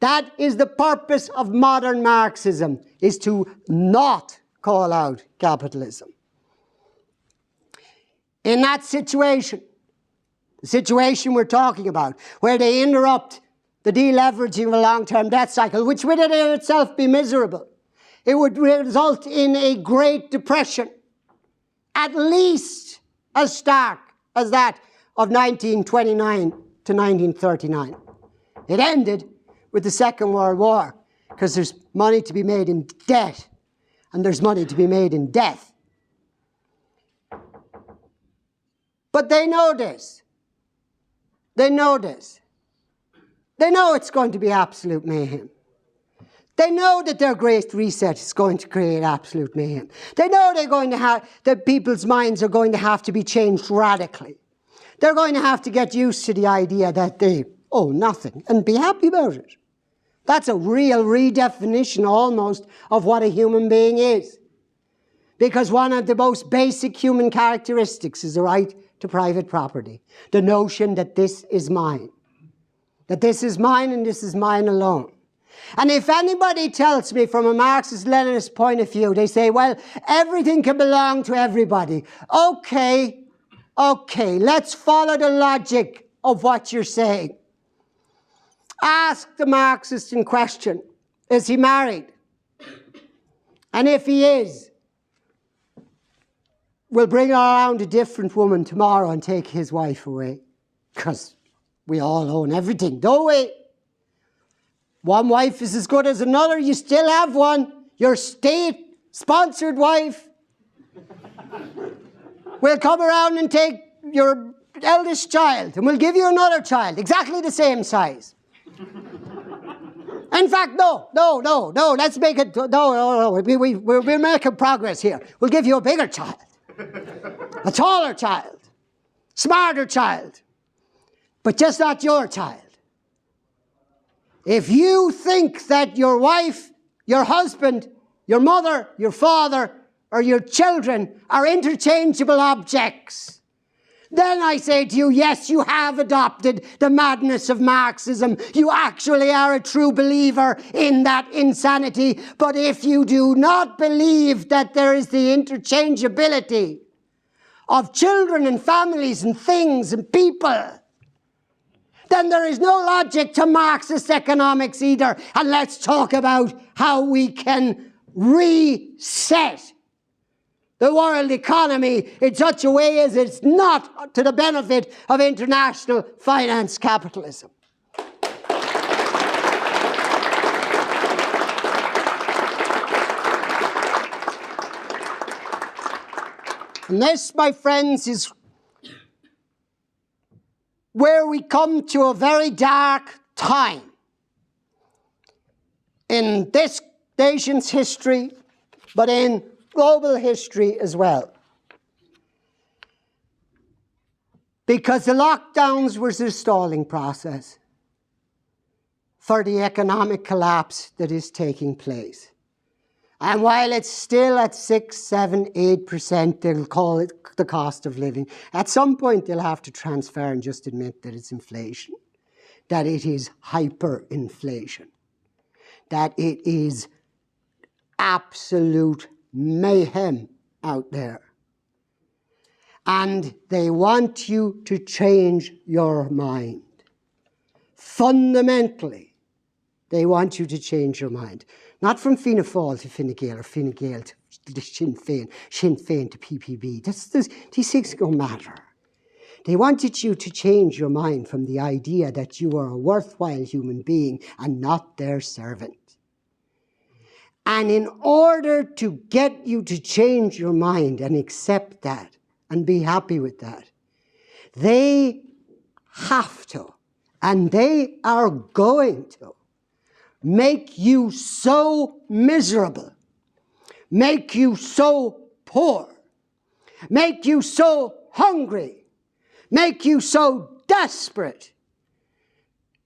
That is the purpose of modern Marxism, is to not call out capitalism. In that situation, the situation we're talking about, where they interrupt the deleveraging of a long-term debt cycle, which would in itself be miserable, it would result in a Great Depression, at least as stark as that of 1929 to 1939. It ended with the Second World War, because there's money to be made in debt, and there's money to be made in death. But they know this. They know this. They know it's going to be absolute mayhem. They know that their Great Reset is going to create absolute mayhem. They know that people's minds are going to have to be changed radically. They're going to have to get used to the idea that they owe nothing and be happy about it. That's a real redefinition almost of what a human being is. Because one of the most basic human characteristics is the right to private property. The notion that this is mine. That this is mine and this is mine alone. And if anybody tells me from a Marxist-Leninist point of view, they say, well, everything can belong to everybody. Okay, let's follow the logic of what you're saying. Ask the Marxist in question, is he married? And if he is, we'll bring around a different woman tomorrow and take his wife away. Because we all own everything, don't we? One wife is as good as another. You still have one. Your state-sponsored wife. We'll come around and take your eldest child, and we'll give you another child, exactly the same size. In fact, no, let's make it, no, we're making progress here. We'll give you a bigger child, a taller child, smarter child, but just not your child. If you think that your wife, your husband, your mother, your father, or your children are interchangeable objects, then I say to you, yes, you have adopted the madness of Marxism. You actually are a true believer in that insanity. But if you do not believe that there is the interchangeability of children and families and things and people, then there is no logic to Marxist economics either. And let's talk about how we can reset the world economy in such a way as it's not to the benefit of international finance capitalism. And this, my friends, is where we come to a very dark time in this nation's history, but in global history as well. Because the lockdowns was a stalling process for the economic collapse that is taking place. And while it's still at 6, 7, 8%, they'll call it the cost of living. At some point, they'll have to transfer and just admit that it's inflation, that it is hyperinflation, that it is absolute mayhem out there. And they want you to change your mind. Fundamentally, they want you to change your mind. Not from Fianna Fáil to Fine Gael or Fine Gael to Sinn Féin to PPB. These things don't matter. They wanted you to change your mind from the idea that you are a worthwhile human being and not their servant. And in order to get you to change your mind and accept that and be happy with that, they have to, and they are going to, make you so miserable, make you so poor, make you so hungry, make you so desperate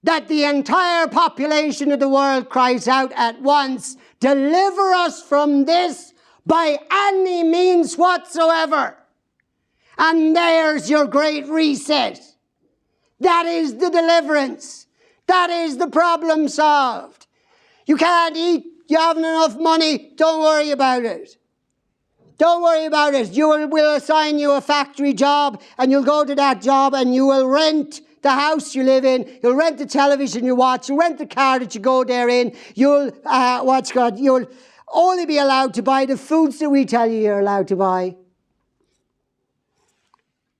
that the entire population of the world cries out at once, deliver us from this by any means whatsoever. And there's your great reset. That is the deliverance. That is the problem solved. You can't eat, you haven't enough money, don't worry about it. Don't worry about it. We'll assign you a factory job and you'll go to that job and you will rent the house you live in, you'll rent the television you watch, you'll rent the car that you go there in, you'll only be allowed to buy the foods that we tell you you're allowed to buy.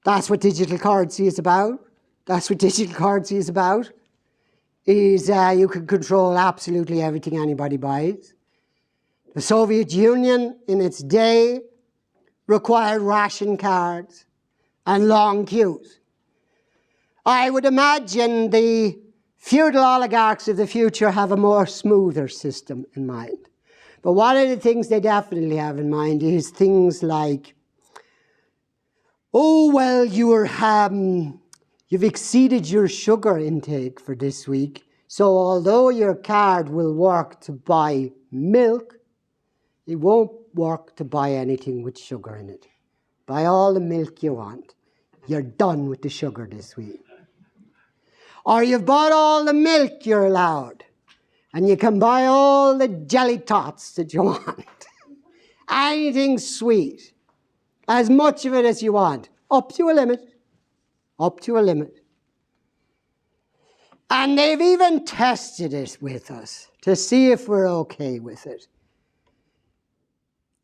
That's what digital currency is about. That's what digital currency is about. You can control absolutely everything anybody buys. The Soviet Union in its day required ration cards and long queues. I would imagine the feudal oligarchs of the future have a more smoother system in mind. But one of the things they definitely have in mind is things like, oh, well, you've exceeded your sugar intake for this week, so although your card will work to buy milk, it won't work to buy anything with sugar in it. Buy all the milk you want. You're done with the sugar this week. Or you've bought all the milk you're allowed, and you can buy all the jelly tots that you want. Anything sweet. As much of it as you want. Up to a limit. Up to a limit. And they've even tested it with us to see if we're okay with it.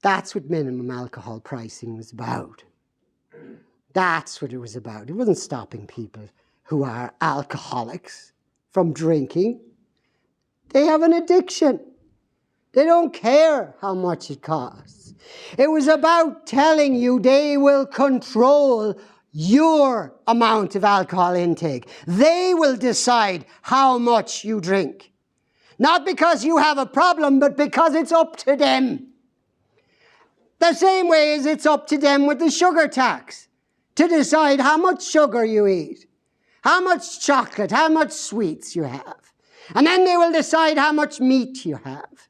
That's what minimum alcohol pricing was about. That's what it was about. It wasn't stopping people who are alcoholics from drinking. They have an addiction. They don't care how much it costs. It was about telling you they will control your amount of alcohol intake. They will decide how much you drink. Not because you have a problem, but because it's up to them. The same way as it's up to them with the sugar tax, to decide how much sugar you eat, how much chocolate, how much sweets you have. And then they will decide how much meat you have.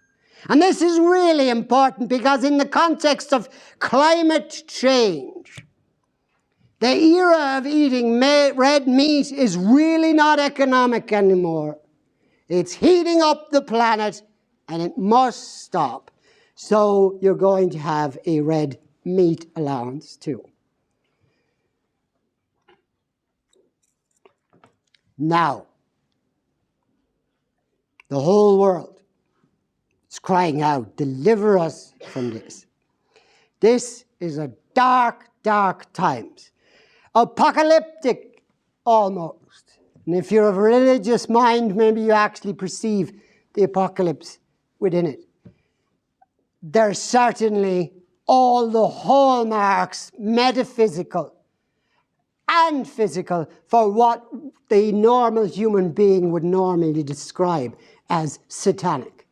And this is really important because in the context of climate change, the era of eating red meat is really not economic anymore. It's heating up the planet and it must stop. So you're going to have a red meat allowance too. Now, the whole world is crying out, deliver us from this. This is a dark, dark times. Apocalyptic, almost. And if you're of a religious mind, maybe you actually perceive the apocalypse within it. There's certainly all the hallmarks, metaphysical and physical, for what the normal human being would normally describe as satanic.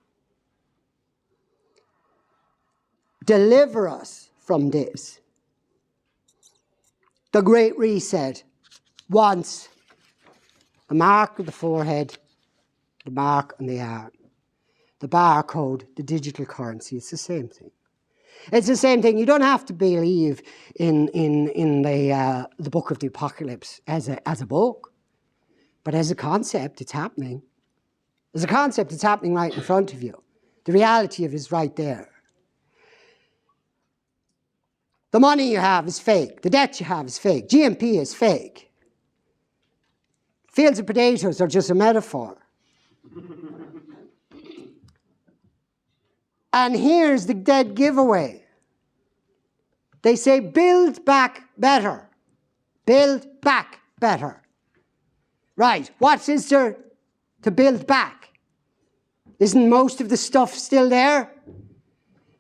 Deliver us from this. The Great Reset wants a mark on the forehead, the mark on the arm, the barcode, the digital currency. It's the same thing. It's the same thing. You don't have to believe in the book of the apocalypse as a book, but as a concept, it's happening. As a concept, it's happening right in front of you. The reality of it is right there. The money you have is fake. The debt you have is fake. GNP is fake. Fields of potatoes are just a metaphor. And here's the dead giveaway. They say, build back better. Build back better. Right, what is there to build back? Isn't most of the stuff still there?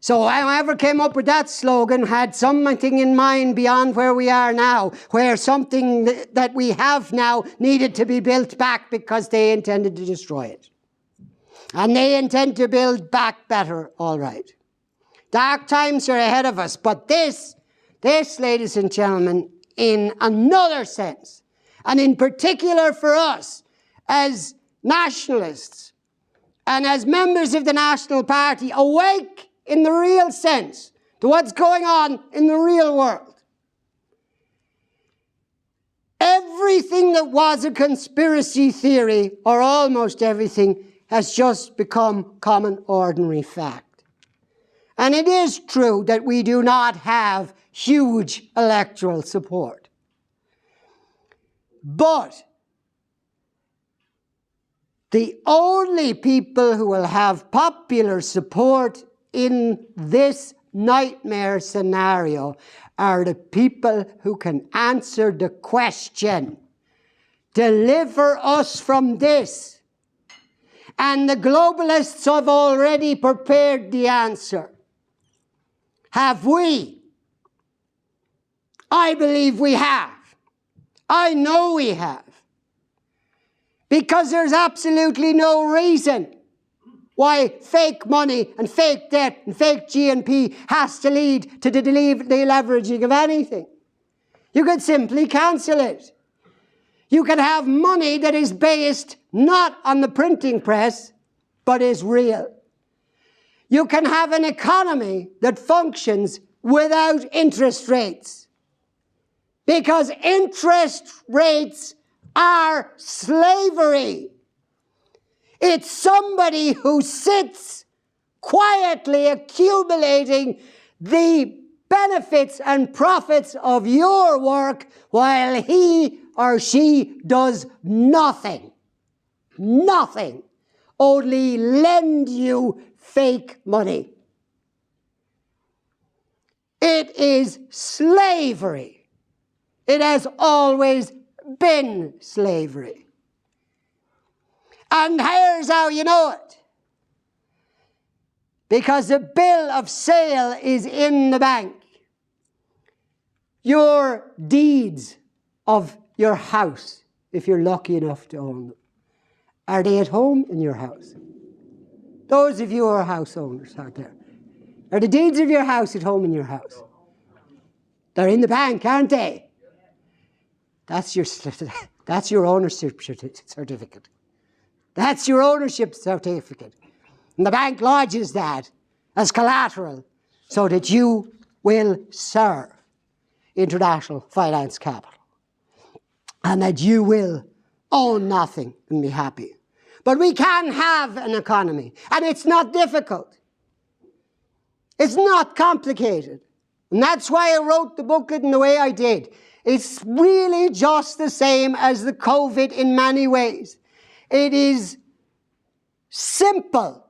So whoever came up with that slogan had something in mind beyond where we are now, where something that we have now needed to be built back because they intended to destroy it. And they intend to build back better, all right. Dark times are ahead of us, but this, ladies and gentlemen, in another sense, and in particular for us as nationalists and as members of the National Party, awake in the real sense to what's going on in the real world. Everything that was a conspiracy theory, or almost everything, has just become common ordinary fact. And it is true that we do not have huge electoral support. But the only people who will have popular support in this nightmare scenario are the people who can answer the question, deliver us from this. And the globalists have already prepared the answer. Have we? I believe we have. I know we have. Because there's absolutely no reason why fake money and fake debt and fake GNP has to lead to the deleveraging of anything. You could simply cancel it. You can have money that is based not on the printing press, but is real. You can have an economy that functions without interest rates, because interest rates are slavery. It's somebody who sits quietly accumulating the benefits and profits of your work while he or she does nothing. Nothing. Only lend you fake money. It is slavery. It has always been slavery. And here's how you know it. Because the bill of sale is in the bank. Your deeds of your house, if you're lucky enough to own them, are they at home in your house? Those of you who are house owners out there, are the deeds of your house at home in your house? They're in the bank, aren't they? That's your ownership certificate. That's your ownership certificate. And the bank lodges that as collateral so that you will serve international finance capital and that you will own nothing and be happy. But we can have an economy, and it's not difficult. It's not complicated. And that's why I wrote the booklet in the way I did. It's really just the same as the COVID in many ways. It is simple,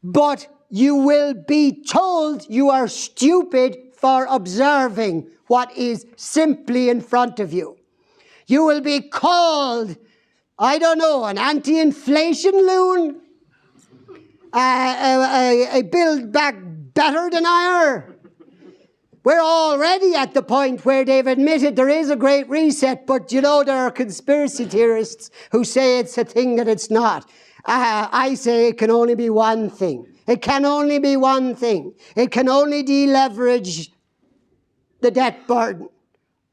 but you will be told you are stupid for observing what is simply in front of you. You will be called, I don't know, an anti-inflation loon, a build back better denier. We're already at the point where they've admitted there is a great reset, but you know there are conspiracy theorists who say it's a thing that it's not. I say it can only be one thing. It can only be one thing. It can only deleverage the debt burden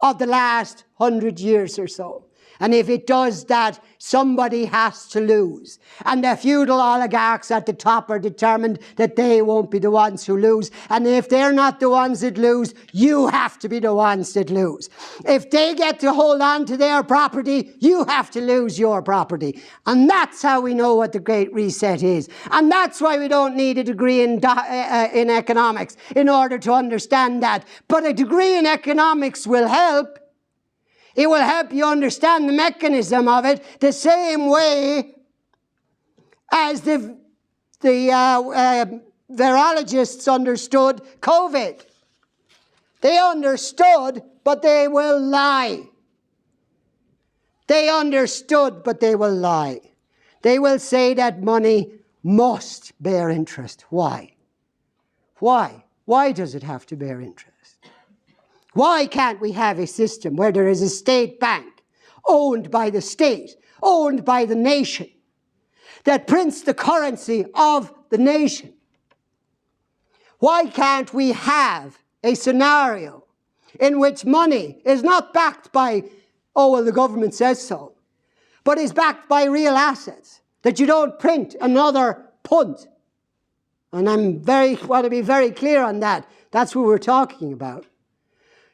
of the last 100 years or so. And if it does that, somebody has to lose. And the feudal oligarchs at the top are determined that they won't be the ones who lose. And if they're not the ones that lose, you have to be the ones that lose. If they get to hold on to their property, you have to lose your property. And that's how we know what the Great Reset is. And that's why we don't need a degree in economics in order to understand that. But a degree in economics will help. It will help you understand the mechanism of it the same way as the virologists understood COVID. They understood, but they will lie. They understood, but they will lie. They will say that money must bear interest. Why? Why? Why does it have to bear interest? Why can't we have a system where there is a state bank owned by the state, owned by the nation, that prints the currency of the nation? Why can't we have a scenario in which money is not backed by, oh, well, the government says so, but is backed by real assets, that you don't print another punt? And I want to be very clear on that. That's what we're talking about.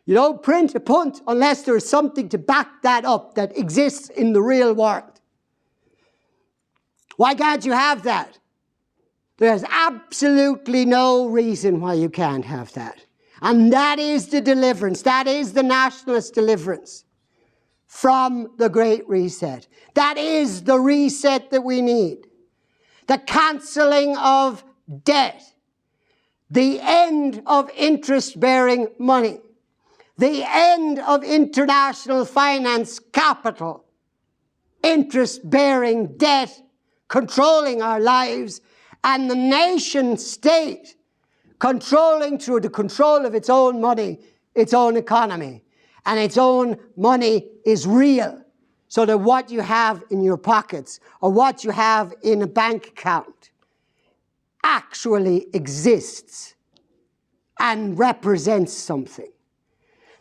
You don't print a punt unless there's something to back that up that exists in the real world. Why can't you have that? There's absolutely no reason why you can't have that. And that is the deliverance. That is the nationalist deliverance from the Great Reset. That is the reset that we need. The cancelling of debt. The end of interest-bearing money. The end of international finance capital, interest-bearing debt, controlling our lives, and the nation state controlling through the control of its own money, its own economy. And its own money is real, so that what you have in your pockets or what you have in a bank account actually exists and represents something.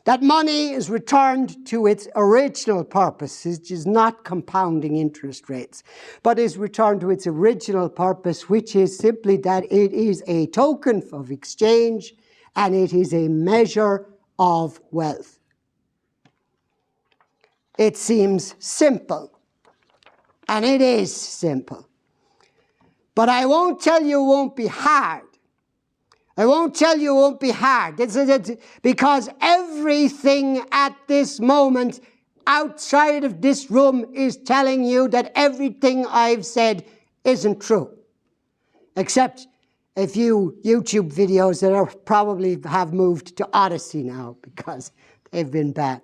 That money is returned to its original purpose, which is not compounding interest rates, but is returned to its original purpose, which is simply that it is a token of exchange and it is a measure of wealth. It seems simple, and it is simple. But I won't tell you it won't be hard. I won't tell you it won't be hard, because everything at this moment outside of this room is telling you that everything I've said isn't true. Except a few YouTube videos that are probably have moved to Odyssey now because they've been banned.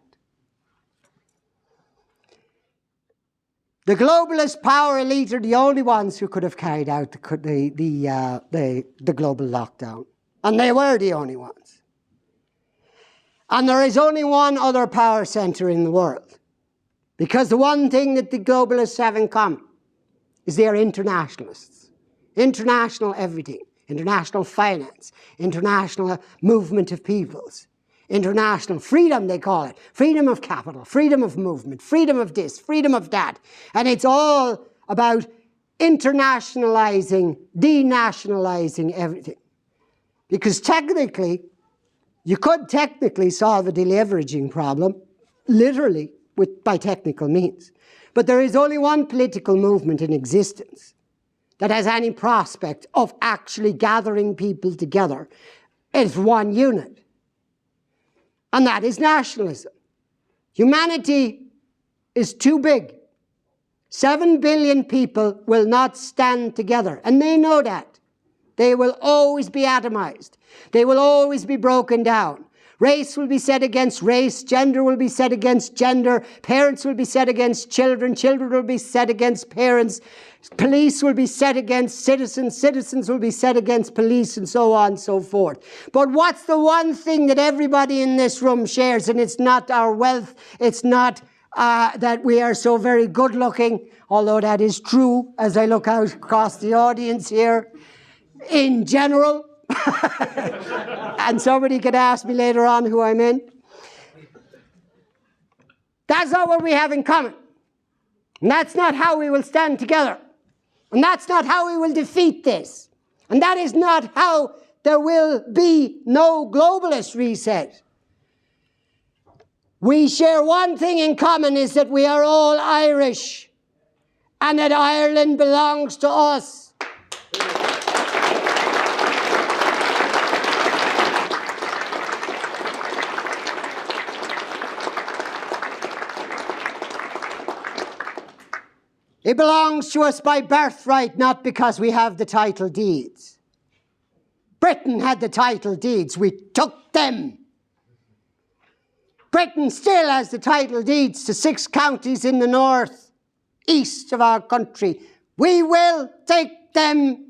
The globalist power elite are the only ones who could have carried out the global lockdown. And they were the only ones. And there is only one other power center in the world. Because the one thing that the globalists have in common is they are internationalists. International everything. International finance. International movement of peoples. International freedom, they call it. Freedom of capital. Freedom of movement. Freedom of this. Freedom of that. And it's all about internationalizing, denationalizing everything. Because technically, you could technically solve a deleveraging problem, literally, by technical means. But there is only one political movement in existence that has any prospect of actually gathering people together as one unit. And that is nationalism. Humanity is too big. 7 billion people will not stand together, and they know that. They will always be atomized. They will always be broken down. Race will be set against race. Gender will be set against gender. Parents will be set against children. Children will be set against parents. Police will be set against citizens. Citizens will be set against police, and so on and so forth. But what's the one thing that everybody in this room shares? And it's not our wealth. It's not that we are so very good looking, although that is true as I look out across the audience here. In general, and somebody could ask me later on who I meant. That's not what we have in common. And that's not how we will stand together. And that's not how we will defeat this. And that is not how there will be no globalist reset. We share one thing in common, is that we are all Irish and that Ireland belongs to us. It belongs to us by birthright, not because we have the title deeds. Britain had the title deeds. We took them. Britain still has the title deeds to 6 counties in the north, east of our country. We will take them.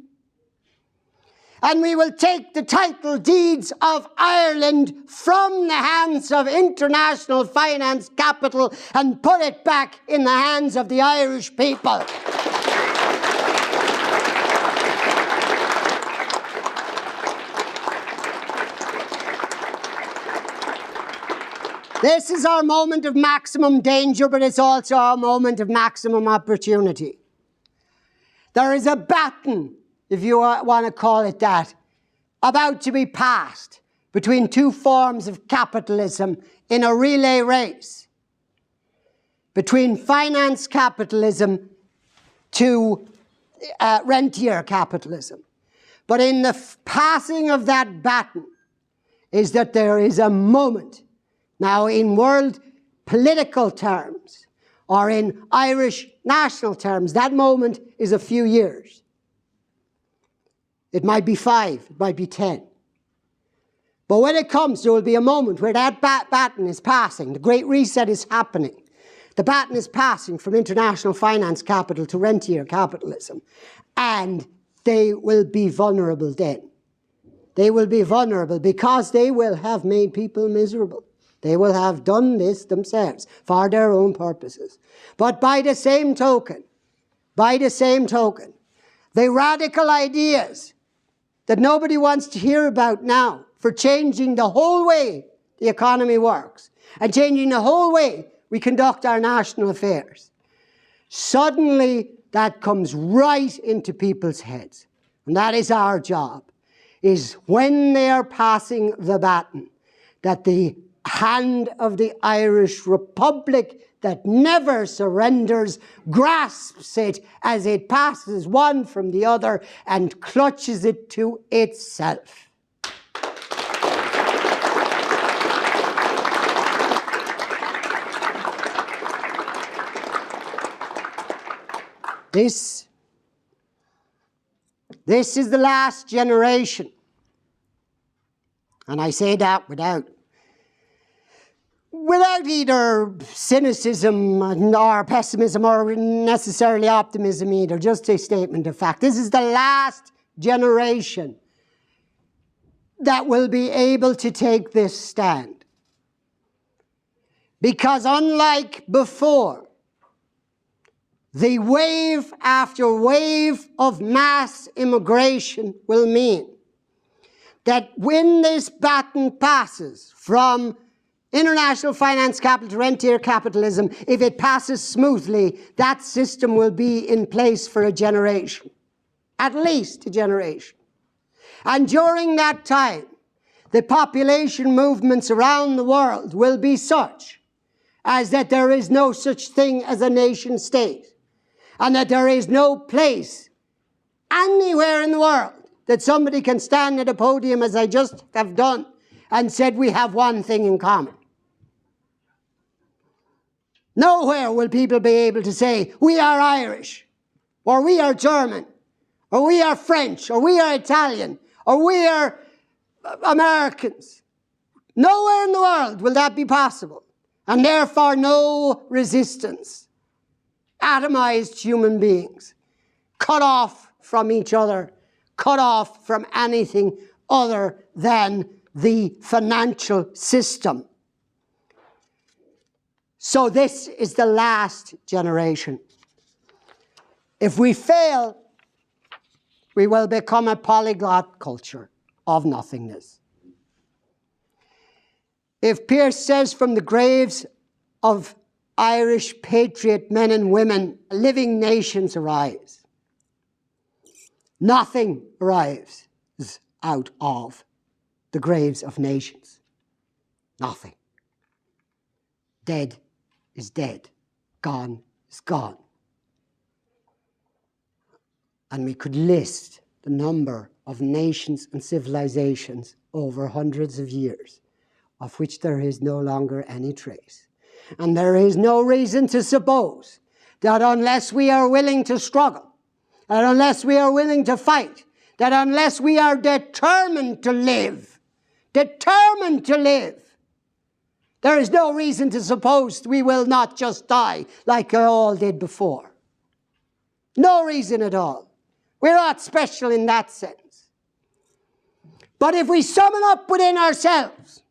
And we will take the title deeds of Ireland from the hands of international finance capital and put it back in the hands of the Irish people. This is our moment of maximum danger, but it's also our moment of maximum opportunity. There is a baton, if you want to call it that, about to be passed between 2 forms of capitalism in a relay race, between finance capitalism to rentier capitalism. But in the passing of that baton is that there is a moment. Now, in world political terms, or in Irish national terms, that moment is a few years. It might be 5, it might be 10. But when it comes, there will be a moment where that baton is passing. The Great Reset is happening. The baton is passing from international finance capital to rentier capitalism. And they will be vulnerable then. They will be vulnerable because they will have made people miserable. They will have done this themselves for their own purposes. But by the same token, the radical ideas that nobody wants to hear about now for changing the whole way the economy works and changing the whole way we conduct our national affairs, suddenly that comes right into people's heads. And that is our job, is when they are passing the baton, that the hand of the Irish Republic that never surrenders grasps it as it passes one from the other and clutches it to itself. This is the last generation. And I say that without either cynicism or pessimism or necessarily optimism either, just a statement of fact. This is the last generation that will be able to take this stand. Because unlike before, the wave after wave of mass immigration will mean that when this baton passes from international finance capital to rentier capitalism, if it passes smoothly, that system will be in place for a generation, at least a generation. And during that time, the population movements around the world will be such as that there is no such thing as a nation state, and that there is no place anywhere in the world that somebody can stand at a podium, as I just have done, and said we have one thing in common. Nowhere will people be able to say, we are Irish, or we are German, or we are French, or we are Italian, or we are Americans. Nowhere in the world will that be possible, and therefore no resistance. Atomized human beings, cut off from each other, cut off from anything other than the financial system. So this is the last generation. If we fail, we will become a polyglot culture of nothingness. If Pearce says from the graves of Irish patriot men and women, living nations arise. Nothing arrives out of the graves of nations. Nothing. Dead is dead. Gone is gone. And we could list the number of nations and civilizations over hundreds of years, of which there is no longer any trace. And there is no reason to suppose that unless we are willing to struggle, that unless we are willing to fight, that unless we are determined to live, there is no reason to suppose we will not just die like we all did before. No reason at all. We're not special in that sense. But if we summon up within ourselves,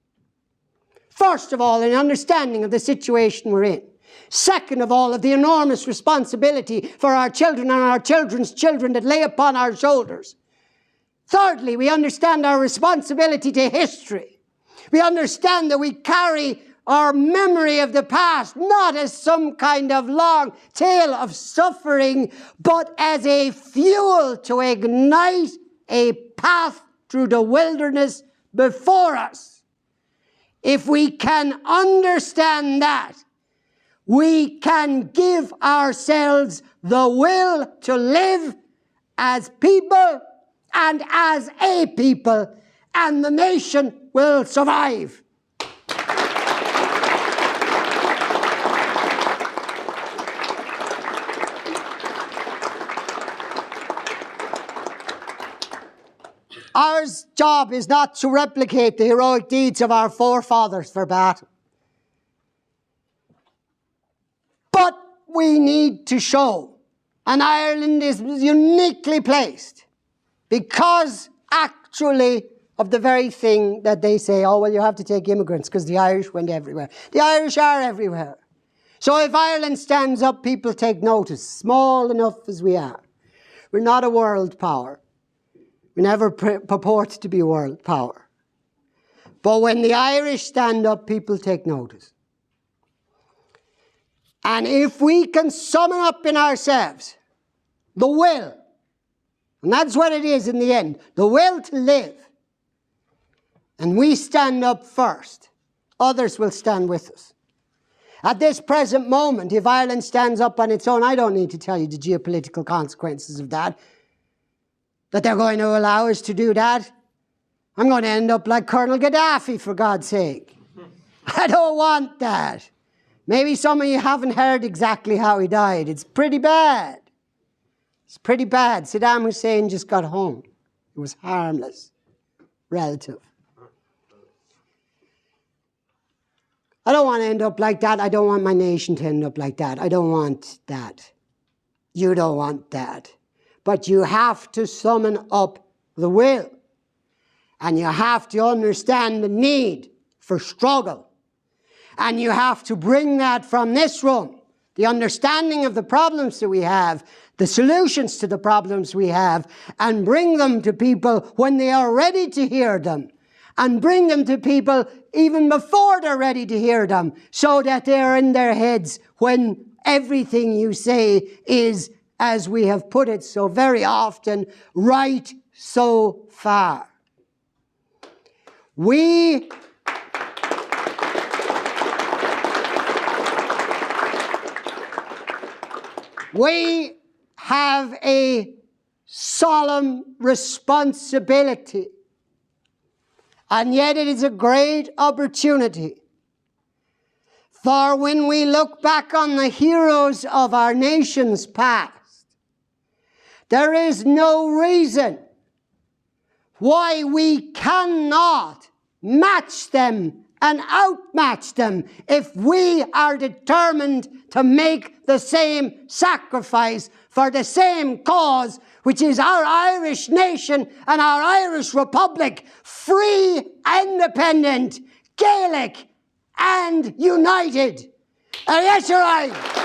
first of all, an understanding of the situation we're in. Second of all, of the enormous responsibility for our children and our children's children that lay upon our shoulders. Thirdly, we understand our responsibility to history. We understand that we carry our memory of the past not as some kind of long tale of suffering, but as a fuel to ignite a path through the wilderness before us. If we can understand that, we can give ourselves the will to live as people and as a people, and the nation will survive. Our job is not to replicate the heroic deeds of our forefathers for battle. But we need to show, and Ireland is uniquely placed, because actually of the very thing that they say, oh, well, you have to take immigrants because the Irish went everywhere. The Irish are everywhere. So if Ireland stands up, people take notice, small enough as we are. We're not a world power. We never purport to be a world power. But when the Irish stand up, people take notice. And if we can summon up in ourselves the will, and that's what it is in the end, the will to live, and we stand up first, others will stand with us. At this present moment, if Ireland stands up on its own, I don't need to tell you the geopolitical consequences of that they're going to allow us to do that. I'm going to end up like Colonel Gaddafi, for God's sake. I don't want that. Maybe some of you haven't heard exactly how he died. It's pretty bad. It's pretty bad. Saddam Hussein just got home. It was harmless. Relative. I don't want to end up like that. I don't want my nation to end up like that. I don't want that. You don't want that. But you have to summon up the will. And you have to understand the need for struggle. And you have to bring that from this room, the understanding of the problems that we have, the solutions to the problems we have, and bring them to people when they are ready to hear them. And bring them to people even before they're ready to hear them, so that they're in their heads when everything you say is, as we have put it so very often, right so far. We have a solemn responsibility, and yet it is a great opportunity. For when we look back on the heroes of our nation's past, there is no reason why we cannot match them and outmatch them if we are determined to make the same sacrifice for the same cause, which is our Irish nation and our Irish Republic, free, independent, Gaelic, and united. Yes, you're right.